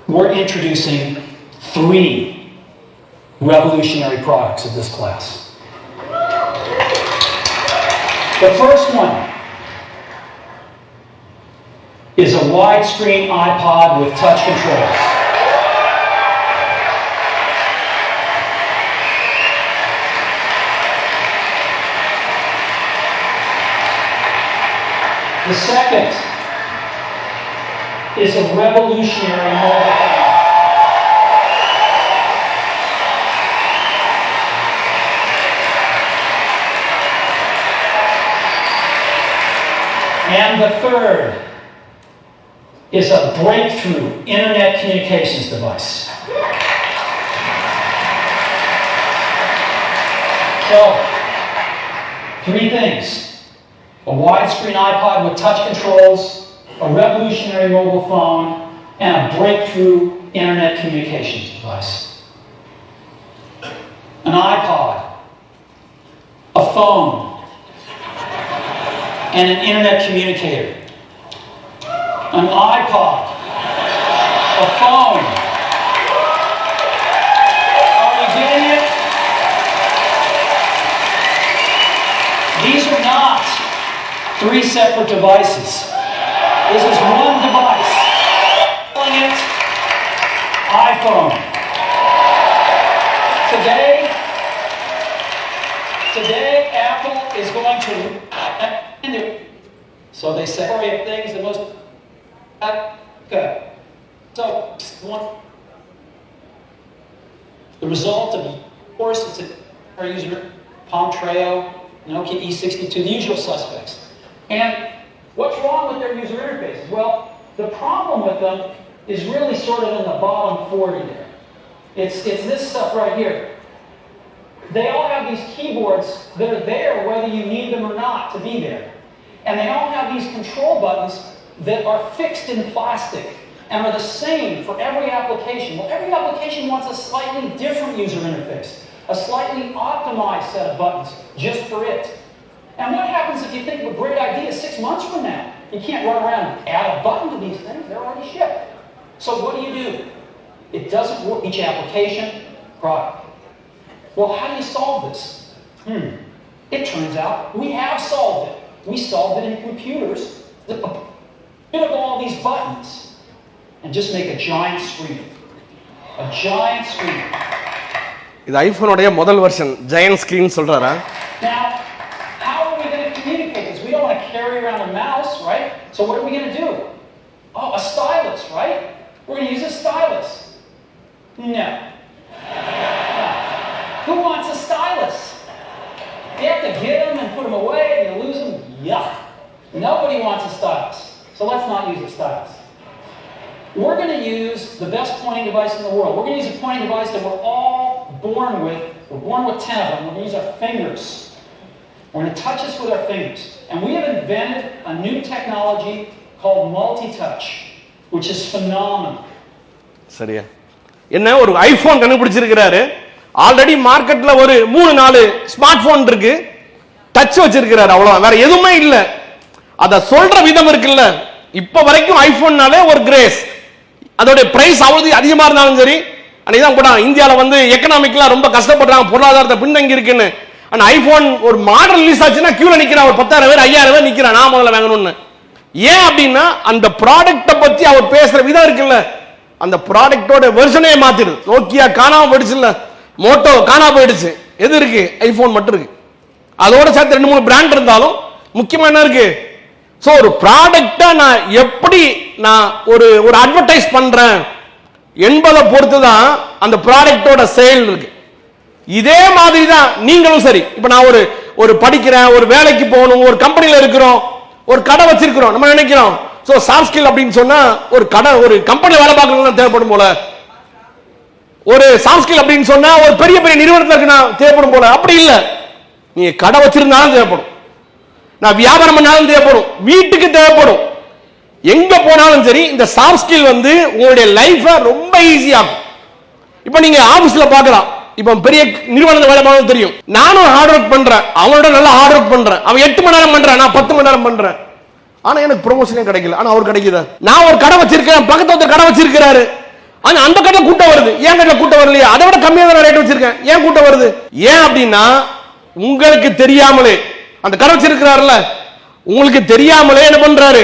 we're introducing 3 revolutionary products of this class. The first one is a widescreen iPod with touch controls. The second is a revolutionary mobile phone. And the third is a breakthrough internet communications device. So, 3 things. A widescreen iPod with touch controls, a revolutionary mobile phone, and a breakthrough internet communications device. An iPod, a phone, and an internet communicator. An iPod, a phone. Are you getting it? These are not 3 separate devices. This is one device. Calling it iPhone. Today, Apple is going to, so they separate things the most good. So, the result of course, it's our user Palm Treo, Nokia E62, the usual suspects. And what's wrong with their user interfaces? Well, the problem with them is really sort of in the bottom 40 there. It's this stuff right here. They all have these keyboards that are there whether you need them or not to be there. And they all have these control buttons that are fixed in plastic and are the same for every application. Well, every application wants a slightly different user interface, a slightly optimized set of buttons just for it. And what happens if you think of a great idea 6 months from now? You can't run around and add a button to these things. They're already shipped. So what do? It doesn't work. Each application, product. Well, how do you solve this? It turns out we have solved it. We solved it in computers. A bit of all these buttons and just make a giant screen. A giant screen. இது ஐபோனுடைய முதல் version giant screen சொல்றாரா? Now, how are we going to communicate this? We don't want to carry around a mouse, right? So what are we going to do? Oh, a stylus, right? We're going to use a stylus. No. Who wants a stylus? You have to get them and put them away and you lose them. Yuck. Nobody wants a stylus. So let's not use a stylus. We're going to use the best pointing device in the world. We're going to use a pointing device that we're all born with. We're born with 10 of them. We're going to use our fingers. We're going to touch this with our fingers. And we have invented a new technology called multi-touch, which is phenomenal. சரியா? என்ன ஒரு iPhone கண்டுபிடிச்சிருக்கிறாரு. Already மார்க்கெட்ல ஒரு 3-4 smart phone இருக்கு. Touch வச்சிருக்கிறாரு. அவ்வளவு வேற எதுவுமே இல்ல. அத சொல்ற விதம் இருக்குல்ல. இப்ப வரைக்கும் ஐபோன்னாலே ஒரு கிரேஸ். அதோட பிரைஸ் அவ்வளவு அதிகமா இருந்தாலும் சரி, அன்னைக்கு கூட இந்தியாவில் வந்து எக்கனாமிக்லாம் ரொம்ப கஷ்டப்படுறாங்க, பொருளாதாரத்தை பின்தங்கி இருக்குன்னு. ஆனா ஐபோன் ஒரு மாடல் ரிலீஸ் ஆச்சுன்னா கியூல நிக்கிறான், ஒரு 10,000 பேர் 5,000 பேர் நிக்கிறான், நான் முதல்ல வாங்கணும்னு. ஏன் அப்படின்னா அந்த ப்ராடக்ட்டை பத்தி அவர் பேசுற விதம் இருக்குல்ல, அந்த ப்ராடக்ட்டோட வெர்ஷனே மாத்திடுது. நோக்கியா காணாம போயிடுச்சு இல்ல, மோட்டோ காணாம போயிடுச்சு, எது இருக்கு? ஐபோன் மட்டும் இருக்கு. அதோட சேர்த்து 2-3 பிராண்ட் இருந்தாலும் முக்கியமா என்ன இருக்கு? சோ ஒரு ப்ராடக்ட்டை நான் எப்படி நான் ஒரு அட்வர்டைஸ் பண்றேன் என்பதை பொறுத்து தான் அந்த ப்ராடக்ட்டோட சேல் இருக்கு. இதே மாதிரி தான் நீங்களும் சரி. இப்ப நான் ஒரு படிக்கிறேன், ஒரு வேலைக்கு போகணும், ஒரு கம்பெனில இருக்கிறோம், ஒரு கடை வச்சிருக்கிறோம், நம்ம நினைக்கிறோம் சோ சாஃப்ட் ஸ்கில் அப்படின்னு சொன்னா ஒரு கடை ஒரு கம்பெனில வேலை பார்க்கறவங்க தேவைப்படும் போல, ஒரு சாஃப்ட் ஸ்கில் அப்படின்னு சொன்னா ஒரு பெரிய பெரிய நிறுவனத்துல இருக்குன்னா தேவைப்படும் போல. அப்படி இல்ல, நீங்க கடை வச்சிருந்தாலும் தேவைப்படும், நான் வியாபாரம் பண்ணாலும் தேவைப்படும், வீட்டுக்கு தேவைப்படும், எங்க போனாலும் சரி. இந்த சாஃப்ட் ஸ்கில் வந்து உங்களுடைய லைஃப ரொம்ப ஈஸியாகும். இப்ப நீங்க ஆபீஸ்ல பார்க்கலாம், இப்ப பெரிய நிறுவனத்துல வேலை பார்க்க தெரியும், நானும் ஹார்ட் ஒர்க் பண்றேன், அவனோட நல்லா ஹார்ட் ஒர்க் பண்றேன், அவன் 8 மணி நேரம் பண்றான், நான் 10 மணி நேரம் பண்றேன், ஆனா எனக்கு ப்ரொமோஷனே கிடைக்கல, ஆனா அவர் கிடைக்குதா? நான் ஒரு கடை வச்சிருக்கேன், பக்கத்துல ஒரு கடை வச்சிருக்கிறாரு, ஆனா அந்த கடை கூட்டம் வருது, ஏன் கடை கூட்டம் வரலையா? அதை விட கம்மியா தான் ரேட் வச்சிருக்கேன், ஏன் கூட்டம் வருது? ஏன் அப்படின்னா உங்களுக்கு தெரியாமலே அந்த கடை வச்சிருக்கிறாருல, உங்களுக்கு தெரியாமலே என்ன பண்றாரு?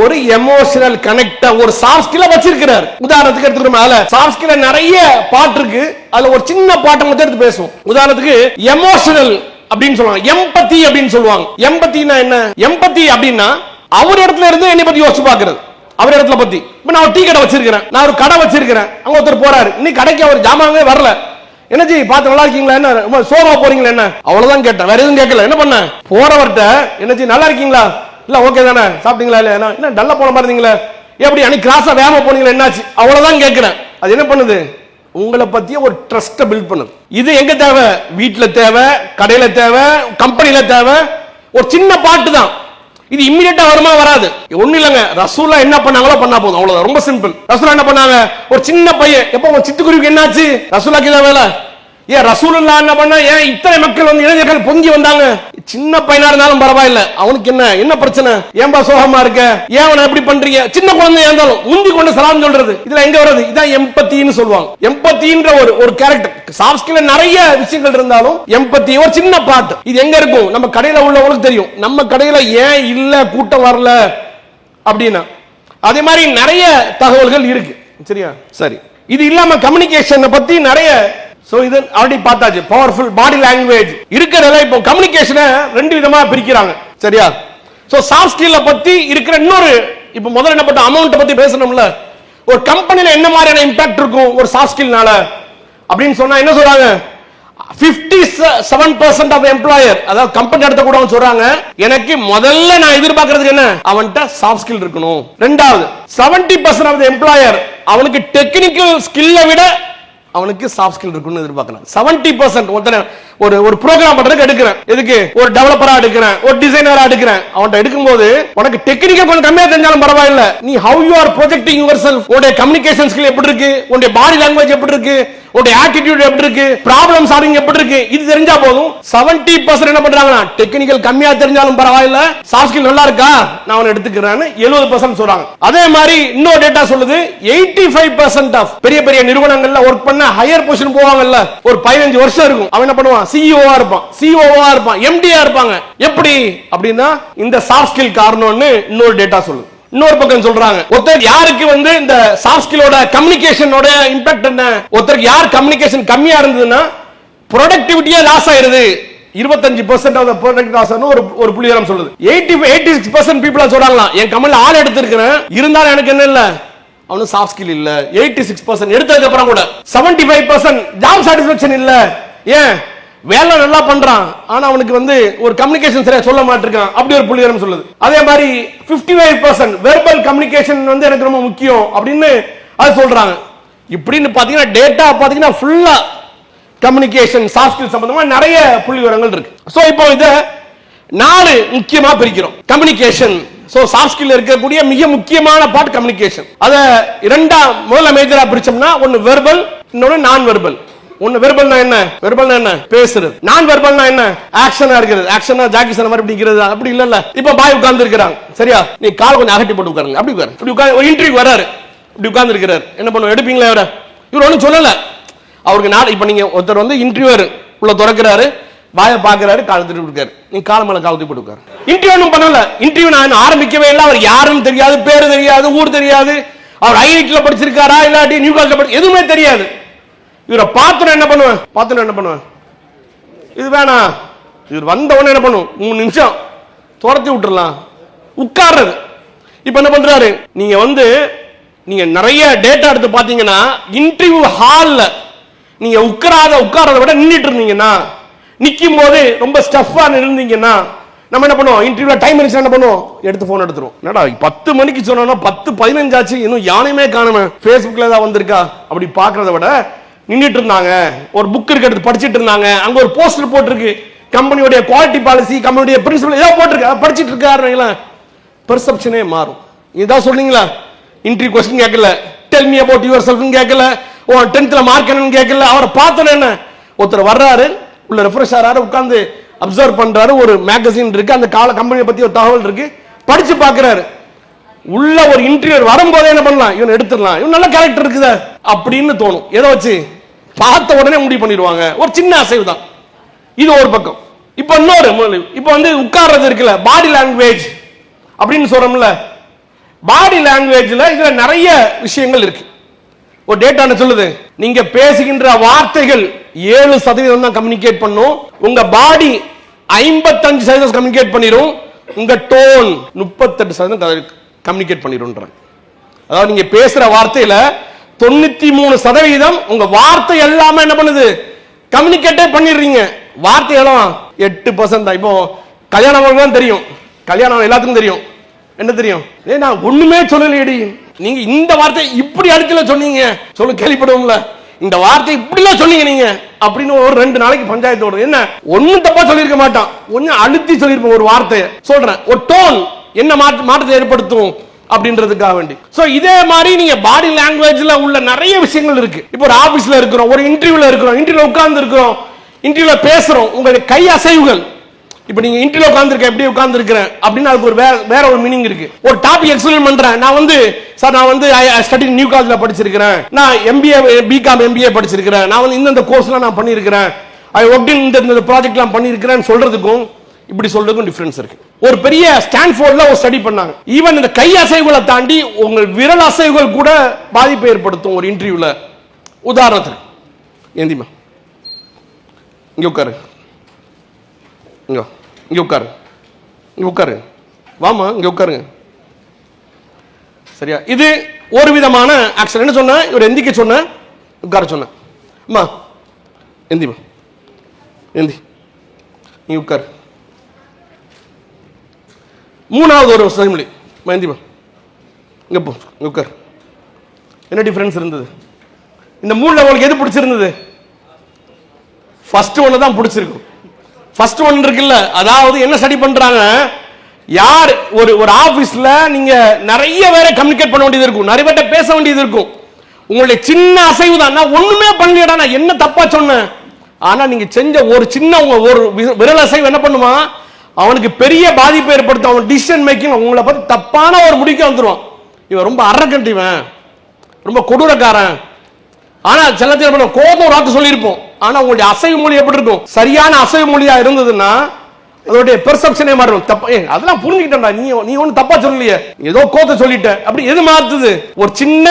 ஒரு எமோஷனல் கனெக்ட், ஒரு சாஃப்ட் ஸ்கில்ல வச்சிருக்கிறார். உதாரணத்துக்கு எடுத்துக்கிறோம், சாஃப்ட் ஸ்கில்ல நிறைய பாட்டு இருக்கு, அதுல ஒரு சின்ன பாட்டை மட்டும் எடுத்து பேசுவோம். உதாரணத்துக்கு எமோஷனல் அப்படின்னு சொல்லுவாங்க, எம்பத்தி அப்படின்னு சொல்லுவாங்க. எம்பத்தினா என்ன? எம்பத்தி அப்படின்னா அவர் இடத்துல இருந்து என்னை பத்தி யோசிச்சு பாக்குறது, அவர் இடத்துல பத்தி. இப்ப நான் ஒரு டீ கடை வச்சிருக்கிறேன், நான் ஒரு கடை வச்சிருக்கிறேன், அங்க ஒருத்தர் போறாரு, இன்னைக்கு கடைக்கு அவர் ஜாமாவே வரல, என்னஜி பார்த்து நல்லா இருக்கீங்களா, என்ன சோமா போறீங்களா, என்ன அவ்வளவுதான் கேட்டேன், வேற எதுவும் கேட்கல. என்ன பண்ண போறவர்கிட்ட, என்னஜி நல்லா இருக்கீங்களா, இல்ல ஓகே தானே, சாப்பிட்டீங்களா இல்ல, என்ன டல்லா போன மாதிரி இருந்தீங்களே, எப்படி அன்னைக்கு கிராஸா வேகமா போனீங்களா, என்னாச்சு, அவ்வளவுதான் கேட்கிறேன். அது என்ன பண்ணுது, உங்களை பத்திய ஒரு ட்ரஸ்ட பில்ட் பண்ணுது. இது எங்க தேவை, வீட்டுல தேவை, கடையில தேவை, கம்பெனில தேவை. ஒரு சின்ன பாட்டு தான் இது, இம்மிடியேட்டா வருமா வராது, ஒண்ணு இல்லங்க. ரசூலா என்ன பண்ணாங்களோ பண்ணா போதும், அவ்வளவுதான், ரொம்ப சிம்பிள். ரசூலா என்ன பண்ணாங்க, ஒரு சின்ன பையன், எப்ப உங்க சிட்டுக்குருவிக்கு என்னாச்சு, ரசூலாக்கு இதான் வேலை. ஏன் ரசூலுல்லாஹ் என்ன பண்ண, ஏன் இத்தனை மக்கள் வந்து இளைஞர்கள் பொங்கி வந்தாங்க, சின்ன பையனா இருந்தாலும் பரவாயில்ல, அவனுக்கு என்ன பிரச்சனை, ஏன்பா சோகமா இருக்க, ஏன் அவனை எப்படி பண்றீங்க, சின்ன குழந்தையா இருந்தாலும் முந்தி கொண்டு சலாம் சொல்றது, இதுல எங்க வருது, இதான் எம்பத்தின்னு சொல்லுவாங்க. எம்பத்தின்ற ஒரு கேரக்டர். சாஃப்ட் ஸ்கில்ல நிறைய விஷயங்கள் இருந்தாலும் எம்பத்தி ஒரு சின்ன பார்ட். இது எங்க இருக்கும், நம்ம கடையில உள்ளவங்களுக்கு தெரியும், நம்ம கடையில ஏன் இல்ல கூட்டம் வரல அப்படின்னா. அதே மாதிரி நிறைய தகவல்கள் இருக்கு, சரியா? சரி, இது இல்லாம கம்யூனிகேஷன் பத்தி நிறைய, சோ இது ஆல்ரெடி பார்த்தாச்சு. பவர்ஃபுல் பாடி லாங்குவேஜ் இருக்கிறத இப்போ கம்யூனிகேஷனை ரெண்டு விதமா பிரிக்கிறாங்க, சரியா? சோ சாஃப்ட் ஸ்கில்ல பத்தி இருக்கிற இன்னொரு, இப்போ முதல்ல என்ன பண்ண அமௌண்ட் பத்தி பேசணும்ல, ஒரு கம்பெனில என்ன மாதிரியான இம்பாக்ட் இருக்கும் ஒரு சாஃப்ட் ஸ்கில்னால அப்படின்னு சொன்னா என்ன சொல்றாங்க, 57% ஆஃப் எம்ப்ளாயர், அதாவது கம்பெனி எடுத்த கூட சொல்றாங்க, எனக்கு முதல்ல நான் எதிர்பார்க்கிறது என்ன, அவன்கிட்ட சாஃப்ட் ஸ்கில் இருக்கணும். ரெண்டாவது 70% ஆஃப் எம்ப்ளாயர் அவனுக்கு டெக்னிக்கல் ஸ்கில்ல விட அவனுக்கு சாஃப்ட் ஸ்கில் இருக்குன்னு எதிர்பார்க்கலாம். 70% ஒரு ப்ரோக்ராம் பண்றதுக்கு எடுக்கிறேன், எதுக்கு, ஒரு டெவலப்பரா எடுக்கிறேன், ஒரு டிசைனரா எடுக்கிறேன், அவன்கிட்ட எடுக்கும்போது உனக்கு டெக்னிக்கல் கொஞ்சம் கம்மியா தெரிஞ்சாலும் பரவாயில்ல, நீ how you are projecting your self, உன்னுடைய கம்யூனிகேஷன் ஸ்கில் எப்படி இருக்கு, உன்னுடைய பாடி லாங்குவேஜ் எப்படி இருக்கு, உன்னுடைய ஆட்டிடியூட் எப்படி இருக்கு, ப்ராப்ளம் சால்விங் எப்படி இருக்கு, இது தெரிஞ்சா போதும். 70% என்ன பண்றாங்கன்னா டெக்னிக்கல் கம்மியா தெரிஞ்சாலும் பரவாயில்ல, சாஃப்ட் ஸ்கில் நல்லா இருக்கா நான் அவனை எடுத்துக்கிறேன்னு 70% சொல்றாங்க. அதே மாதிரி இன்னொரு டேட்டா சொல்லுது, 85% ஆஃப் பெரிய பெரிய நிறுவனங்கள்ல ஒர்க் பண்ண ஹையர் பொசிஷன் போவாங்கல்ல, ஒரு 15 வருஷம் இருக்கும், அவன் என்ன பண்ணுவான், சிஇஓவா இருப்பான், சிஓஓவா இருப்பான், எம்டியா இருப்பாங்க. எப்படி அப்படின்னா இந்த சாஃப்ட் ஸ்கில் காரணம்னு இன்னொரு டேட்டா சொல்லுது. இன்னொரு பக்கம் சொல்றாங்க, ஒருத்தர் யாருக்கு வந்து இந்த சாஃப்ட் ஸ்கிலோட கம்யூனிகேஷனோட இம்பாக்ட் என்ன, ஒருத்தருக்கு யார் கம்யூனிகேஷன் கம்மியா இருந்ததுன்னா ப்ரொடக்டிவிட்டியே லாஸ் ஆயிருது, 25% ஆஃப் தி ப்ராடக்ட் லாஸ் ஆன ஒரு புள்ளிவிவரம் சொல்லுது. 86% பீப்பிளா சொல்றாங்களா, என் கம்பெனில ஆள் எடுத்திருக்கிறேன், இருந்தாலும் எனக்கு என்ன இல்ல, அவனு சாஃப்ட் ஸ்கில் இல்ல. 86% எடுத்ததுக்கு அப்புறம் கூட 75% ஜாப் சாட்டிஸ்ஃபேக்ஷன் இல்ல. ஏன், வேலை நல்லா பண்றான், ஆனா அவனுக்கு வந்து ஒரு கம்யூனிகேஷன் சரியா சொல்ல மாட்டிருக்கான், அப்படி ஒரு புள்ளிவிவரம் சொல்லுது. அதே மாதிரி 55% வெர்பல் கம்யூனிகேஷன் வந்து எனக்கு ரொம்ப முக்கியம் அப்படின்னு அது சொல்றாங்க. இப்படின்னு பாத்தீங்கன்னா டேட்டா பாத்தீங்கன்னா ஃபுல்லா கம்யூனிகேஷன் சாஃப்ட் ஸ்கில் சம்பந்தமா நிறைய புள்ளிவிவரங்கள் இருக்கு. சோ இப்போ இத 4 முக்கியமா பிரிக்கிறோம். கம்யூனிகேஷன், சோ சாஃப்ட் ஸ்கில் இருக்கக்கூடிய மிக முக்கியமான பார்ட் கம்யூனிகேஷன். அத முதல்ல மேஜரா பிரிச்சோம்னா, ஒன்னு வெர்பல், இன்னொன்னு நான் வெர்பல். ஒன்னு வெர்பல்னா என்ன, வெர்பல்னா என்ன, பேசுறது. நான் வெர்பல்னா என்ன, ஆக்ஷனா இருக்குது. ஆக்ஷனா ஜாக்கி சொன்ன மாதிரி பிடிக்கிறது, அப்படி இல்ல. இப்ப பாய் உட்கார்ந்து இருக்காங்க, சரியா, நீ கால் கொஞ்சம் அகட்டி போட்டு உட்காருங்க, அப்படி உட்காரு. இப்படி உட்கார்ந்து ஒரு இன்டர்வியூ வராரு, இப்படி உட்கார்ந்து இருக்கிறார், என்ன பண்ணுவோம், எடுப்பீங்களா இவரை? இவர் ஒன்றும் சொல்லல, அவருக்கு நாள் இப்ப நீங்க ஒருத்தர் வந்து இன்டர்வியூவர் உள்ள திறக்கிறாரு, வாயை பாக்குறாரு, கால் திருப்பி இருக்காரு, நீ கால் மேல கால் தூக்கி போட்டு இன்டர்வியூ ஒன்றும் பண்ணல. இன்டர்வியூ நான் ஆரம்பிக்கவே இல்லை, அவர் யாருன்னு தெரியாது, பேரு தெரியாது, ஊர் தெரியாது, அவர் ஐஐடில படிச்சிருக்காரா இல்லாட்டி நியூ காலேஜ்ல படிச்சு எதுவுமே தெரியாது. இவரை பார்த்து என்ன பண்ணுவேன், இது வேணாம். இவர் வந்த உடனே என்ன பண்ணும், 3 நிமிஷம் துரத்தி விட்டுறலாம், உட்கார்றது. இப்ப என்ன பண்றாரு, நீங்க நிறைய டேட்டா எடுத்து பாத்தீங்கன்னா, இன்டர்வியூ ஹால்ல நீங்க உட்காரத விட நின்றுட்டு இருந்தீங்கன்னா, நிக்கும் போது ரொம்ப ஸ்டஃப்பா இருந்தீங்கன்னா, நம்ம என்ன பண்ணுவோம், இன்டர்வியூல டைம் இருந்துச்சு என்ன பண்ணுவோம், எடுத்து போன் எடுத்துருவோம். என்னடா 10 மணிக்கு சொன்னா 10:15 ஆச்சு, இன்னும் யானையுமே காணுமே, Facebookல ஏதாவது வந்திருக்கா அப்படி பாக்குறத விட நின்றுட்டு இருந்தாங்க, ஒரு புக் இருக்கு எடுத்து படிச்சிட்டு இருந்தாங்க, அங்க ஒரு போஸ்டர் போட்டிருக்கு, கம்பெனியோட குவாலிட்டி பாலிசி, கம்பெனியோட பிரின்சிபல் ஏதோ போட்டிருக்கு, படிச்சிட்டு இருக்காருங்களா, பெர்செப்ஷனே மாறும். இதான் சொன்னீங்களா, இன்டர்வியூ கொஸ்டின் கேட்கல, tell me about your self கேட்கல, 10th மார்க் என்னன்னு கேட்கல, அவரை பார்த்தோன்னு என்ன, ஒருத்தர் வர்றாரு, உள்ள ரெஃப்ரெஷ் ஆறாரு, உட்கார்ந்து அப்சர்வ் பண்றாரு, ஒரு மேகசின் இருக்கு, அந்த கால கம்பெனியை பத்தி ஒரு தகவல் இருக்கு, படிச்சு பாக்குறாரு. உள்ள ஒரு இன்டர்வியூ வரும்போதே என்ன பண்ணலாம், இவன் எடுத்துடலாம், இவன் நல்ல கேரக்டர் இருக்குதா அப்படின்னு தோணும். ஏதோ வச்சு பார்த்த உடனே முடிவு பண்ணிடுவாங்க, ஒரு சின்ன அசைவு தான். இது ஒரு பக்கம். இப்ப இன்னொரு, இப்ப உட்கார்றது இருக்குல்ல, பாடி லாங்குவேஜ் அப்படின்னு சொல்றோம்ல, பாடி லாங்குவேஜ்ல இதுல நிறைய விஷயங்கள் இருக்கு. ஒரு டேட்டா என்ன சொல்லுது, நீங்க பேசுகின்ற வார்த்தைகள் 7% தான் கம்யூனிகேட் பண்ணும், உங்க பாடி 55% கம்யூனிகேட் பண்ணிரும், உங்க டோன் 38% கம்யூனிகேட் பண்ணிரும். அதாவது நீங்க பேசுற வார்த்தையில 93% உங்க வார்த்தை எல்லாமே என்ன பண்ணுது, கம்யூனிகேட்டே பண்ணிடுறீங்க. வார்த்தை எல்லாம் 8% தான். இப்போ கல்யாணம் தான் தெரியும், கல்யாணம் எல்லாத்துக்கும் தெரியும். என்ன தெரியும்? நான் ஒண்ணுமே சொல்லலையடி, நீங்க இந்த வார்த்தை இப்படி அடிக்கல சொன்னீங்க, சொல்ல கேள்விப்படுவோம்ல, இந்த வார்த்தை இப்படிலாம் சொன்னீங்க நீங்க அப்படின்னு ஒரு 2 நாளைக்கு பஞ்சாயத்து ஓடும். என்ன ஒன்னும் தப்பா சொல்லியிருக்க மாட்டான், கொஞ்சம் அழுத்தி சொல்லியிருப்போம் ஒரு வார்த்தையை. சொல்றேன், ஒரு டோன் என்ன மாற்றத்தை ஏற்படுத்தும் அப்படின்றதுக்காக வேண்டி. சோ இதே மாதிரி நீங்க பாடி லாங்குவேஜ்ல உள்ள நிறைய விஷயங்கள் இருக்கு. இப்போ ஒரு ஆபீஸ்ல இருக்கிறோம், ஒரு இன்டர்வியூல இருக்கிறோம், இன்டர்வியூல உட்கார்ந்து இருக்கிறோம், இன்டர்வியூல பேசுறோம், உங்களுடைய கை அசைவுகள். இப்ப நீங்க இன்டர்வியூல உட்கார்ந்துருக்க எப்படி உட்கார்ந்துருக்கிறேன் அப்படின்னு அதுக்கு ஒரு வேற ஒரு மீனிங் இருக்கு. ஒரு டாபிக் எக்ஸ்பிளைன் பண்றேன், நான் வந்து ஸ்டடி நியூ காலேஜ்ல படிச்சிருக்கிறேன், நான் MBA பிகாம் MBA படிச்சிருக்கிறேன், நான் வந்து இந்த கோர்ஸ்லாம் நான் பண்ணியிருக்கிறேன், ஐ ஒர்க் இன் இந்த ப்ராஜெக்ட்லாம் பண்ணியிருக்கிறேன்னு சொல்றதுக்கும் இப்படி சொல்றதுக்கும் டிஃபரன்ஸ் இருக்கு. ஒரு பெரிய ஸ்டான்ஃபோர்ட்ல ஒரு ஸ்டடி பண்ணாங்க, ஈவன் இந்த கை அசைவுகளை தாண்டி உங்கள் விரல் அசைவுகள் கூட பாதிப்பை ஏற்படுத்தும் ஒரு இன்டர்வியூல. உதாரணத்துக்கு ஏந்திமா இங்க உட்காரு, இங்க உட்காரு, இங்க உட்காரு, வாமா இங்க உட்காருங்க, சரியா? இது ஒரு விதமான ஆக்ஷன். என்ன சொன்ன? இவர் எந்திக்க சொன்ன, உட்கார சொன்ன. அம்மா எந்திமா, எந்தி, நீ உட்காரு. மூணாவது ஒரு செயல்மொழி, எந்திமா, இங்க போ, இங்க உட்காரு. என்ன டிஃபரன்ஸ் இருந்தது? இந்த மூணுல உங்களுக்கு எது பிடிச்சிருந்தது? ஃபர்ஸ்ட் ஒன்னு தான் பிடிச்சிருக்கும். ஃபர்ஸ்ட் ஒன் இருக்குல்ல, அதாவது என்ன ஸ்டடி பண்றாங்க, யார் ஒரு ஆபீஸ்ல நீங்க நிறைய பேரை கம்யூனிகேட் பண்ண வேண்டியது இருக்கும், நிறைய பேர்ட்ட பேச வேண்டியது இருக்கும். உங்களுடைய சின்ன அசைவு தான், நான் ஒண்ணுமே பண்ணலடா, நான் என்ன தப்பா சொன்னேன், ஆனா நீங்க செஞ்ச ஒரு சின்ன ஒரு விரல் அசைவு என்ன பண்ணுமா, அவனுக்கு பெரிய பாதிப்பை ஏற்படுத்தும். அவன் டிசிஷன் மேக்கிங் உங்களை பத்தி தப்பான ஒரு முடிக்க வந்துருவான். இவன் ரொம்ப அரகண்ட், இவன் ரொம்ப கொடூரக்காரன். ஆனா சில நேரம் கோபம் ஒரு வார்த்தை சொல்லியிருப்போம், ஆனா உங்களுடைய அசைவு மொழி எப்படி இருக்கும்? சரியான அசைவு மொழியா இருந்ததுன்னா அதோடைய பெர்செப்ஷனே மாறும். தப்பா அதெல்லாம் புரிஞ்சுக்கிட்டா, நீ ஒண்ணு தப்பா சொல்லலையே, ஏதோ கோத்த சொல்லிட்ட, அப்படி எது மாத்துது? ஒரு சின்ன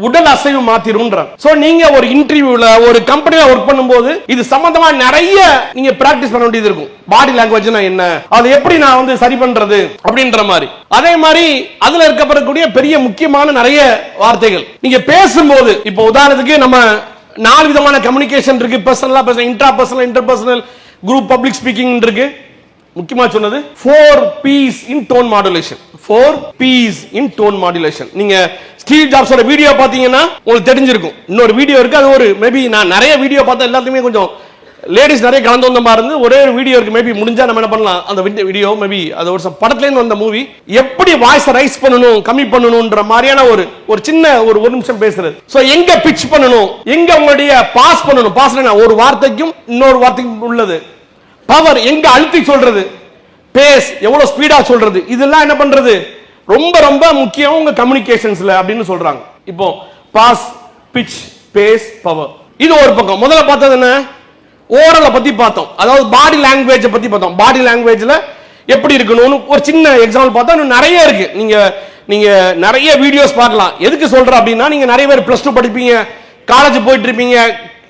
உடல் அசைவு மாத்திரும்ன்ற. சோ நீங்க ஒரு இன்டர்வியூல ஒரு கம்பெனில ஒர்க் பண்ணும்போது இது சம்பந்தமா நிறைய நீங்க பிராக்டிஸ் பண்ண வேண்டியது இருக்கும். பாடி லாங்குவேஜ்னா என்ன, அதை எப்படி நான் வந்து சரி பண்றது அப்படின்ற மாதிரி. அதே மாதிரி அதுல இருக்கப்படக்கூடிய பெரிய முக்கியமான நிறைய வார்த்தைகள் நீங்க பேசும்போது, இப்போ உதாரணத்துக்கு நம்ம 4 விதமான கம்யூனிகேஷன் இருக்கு. பர்சனலா பேச, intra personal, inter personal, group public speaking இருக்கு. முக்கியமா சொன்னது 4 P's இன் டோன் மாடுலேஷன். 4 P's இன் டோன் மாடுலேஷன். நீங்க ஸ்டீவ் ஜாப்ஸோட வீடியோ பாத்தீங்கன்னா உங்களுக்கு தெரிஞ்சிருக்கும். இன்னொரு வீடியோ இருக்கு, அது ஒரு மேபி நான் நிறைய வீடியோ பார்த்தா எல்லாத்துக்குமே கொஞ்சம் லேடிஸ் நிறைய கலந்து வந்த மாதிரி இருந்து ஒரே ஒரு வீடியோ இருக்கு. மேபி முடிஞ்சா நம்ம என்ன பண்ணலாம், அந்த வீடியோ மேபி அது ஒரு படத்துல இருந்து வந்த மூவி, எப்படி வாய்ஸ் ரைஸ் பண்ணணும் கம்மி பண்ணணும்ன்ற மாதிரியான ஒரு சின்ன ஒரு நிமிஷம் பேசுறது. சோ எங்க பிட்ச் பண்ணணும், எங்க உங்களுடைய பாஸ் பண்ணணும், பாஸ் ஒரு வார்த்தைக்கும் இன்னொரு வார்த்தைக்கும் உள்ளது பவர், எங்க அழுத்தி சொல்றது, பேஸ் எவ்வளவு ஸ்பீடா சொல்றது, இதெல்லாம் என்ன பண்றது ரொம்ப ரொம்ப முக்கியம் உங்க கம்யூனிகேஷன்ஸ்ல அப்படின்னு சொல்றாங்க. இப்போ பாஸ், பிட்ச், பேஸ், பவர், இது ஒரு பக்கம். முதல்ல பார்த்தது என்ன, ஓரலை பத்தி பார்த்தோம், அதாவது பாடி லாங்குவேஜ் பத்தி பார்த்தோம். பாடி லாங்குவேஜ்ல எப்படி இருக்கணும்னு ஒரு சின்ன எக்ஸாம்பிள் பார்த்தா இன்னும் நிறைய இருக்கு. நீங்க நிறைய வீடியோஸ் பார்க்கலாம். எதுக்கு சொல்றேன் அப்படின்னா, நீங்க நிறைய பேர் +2 படிப்பீங்க, காலேஜ் போயிட்டு இருப்பீங்க,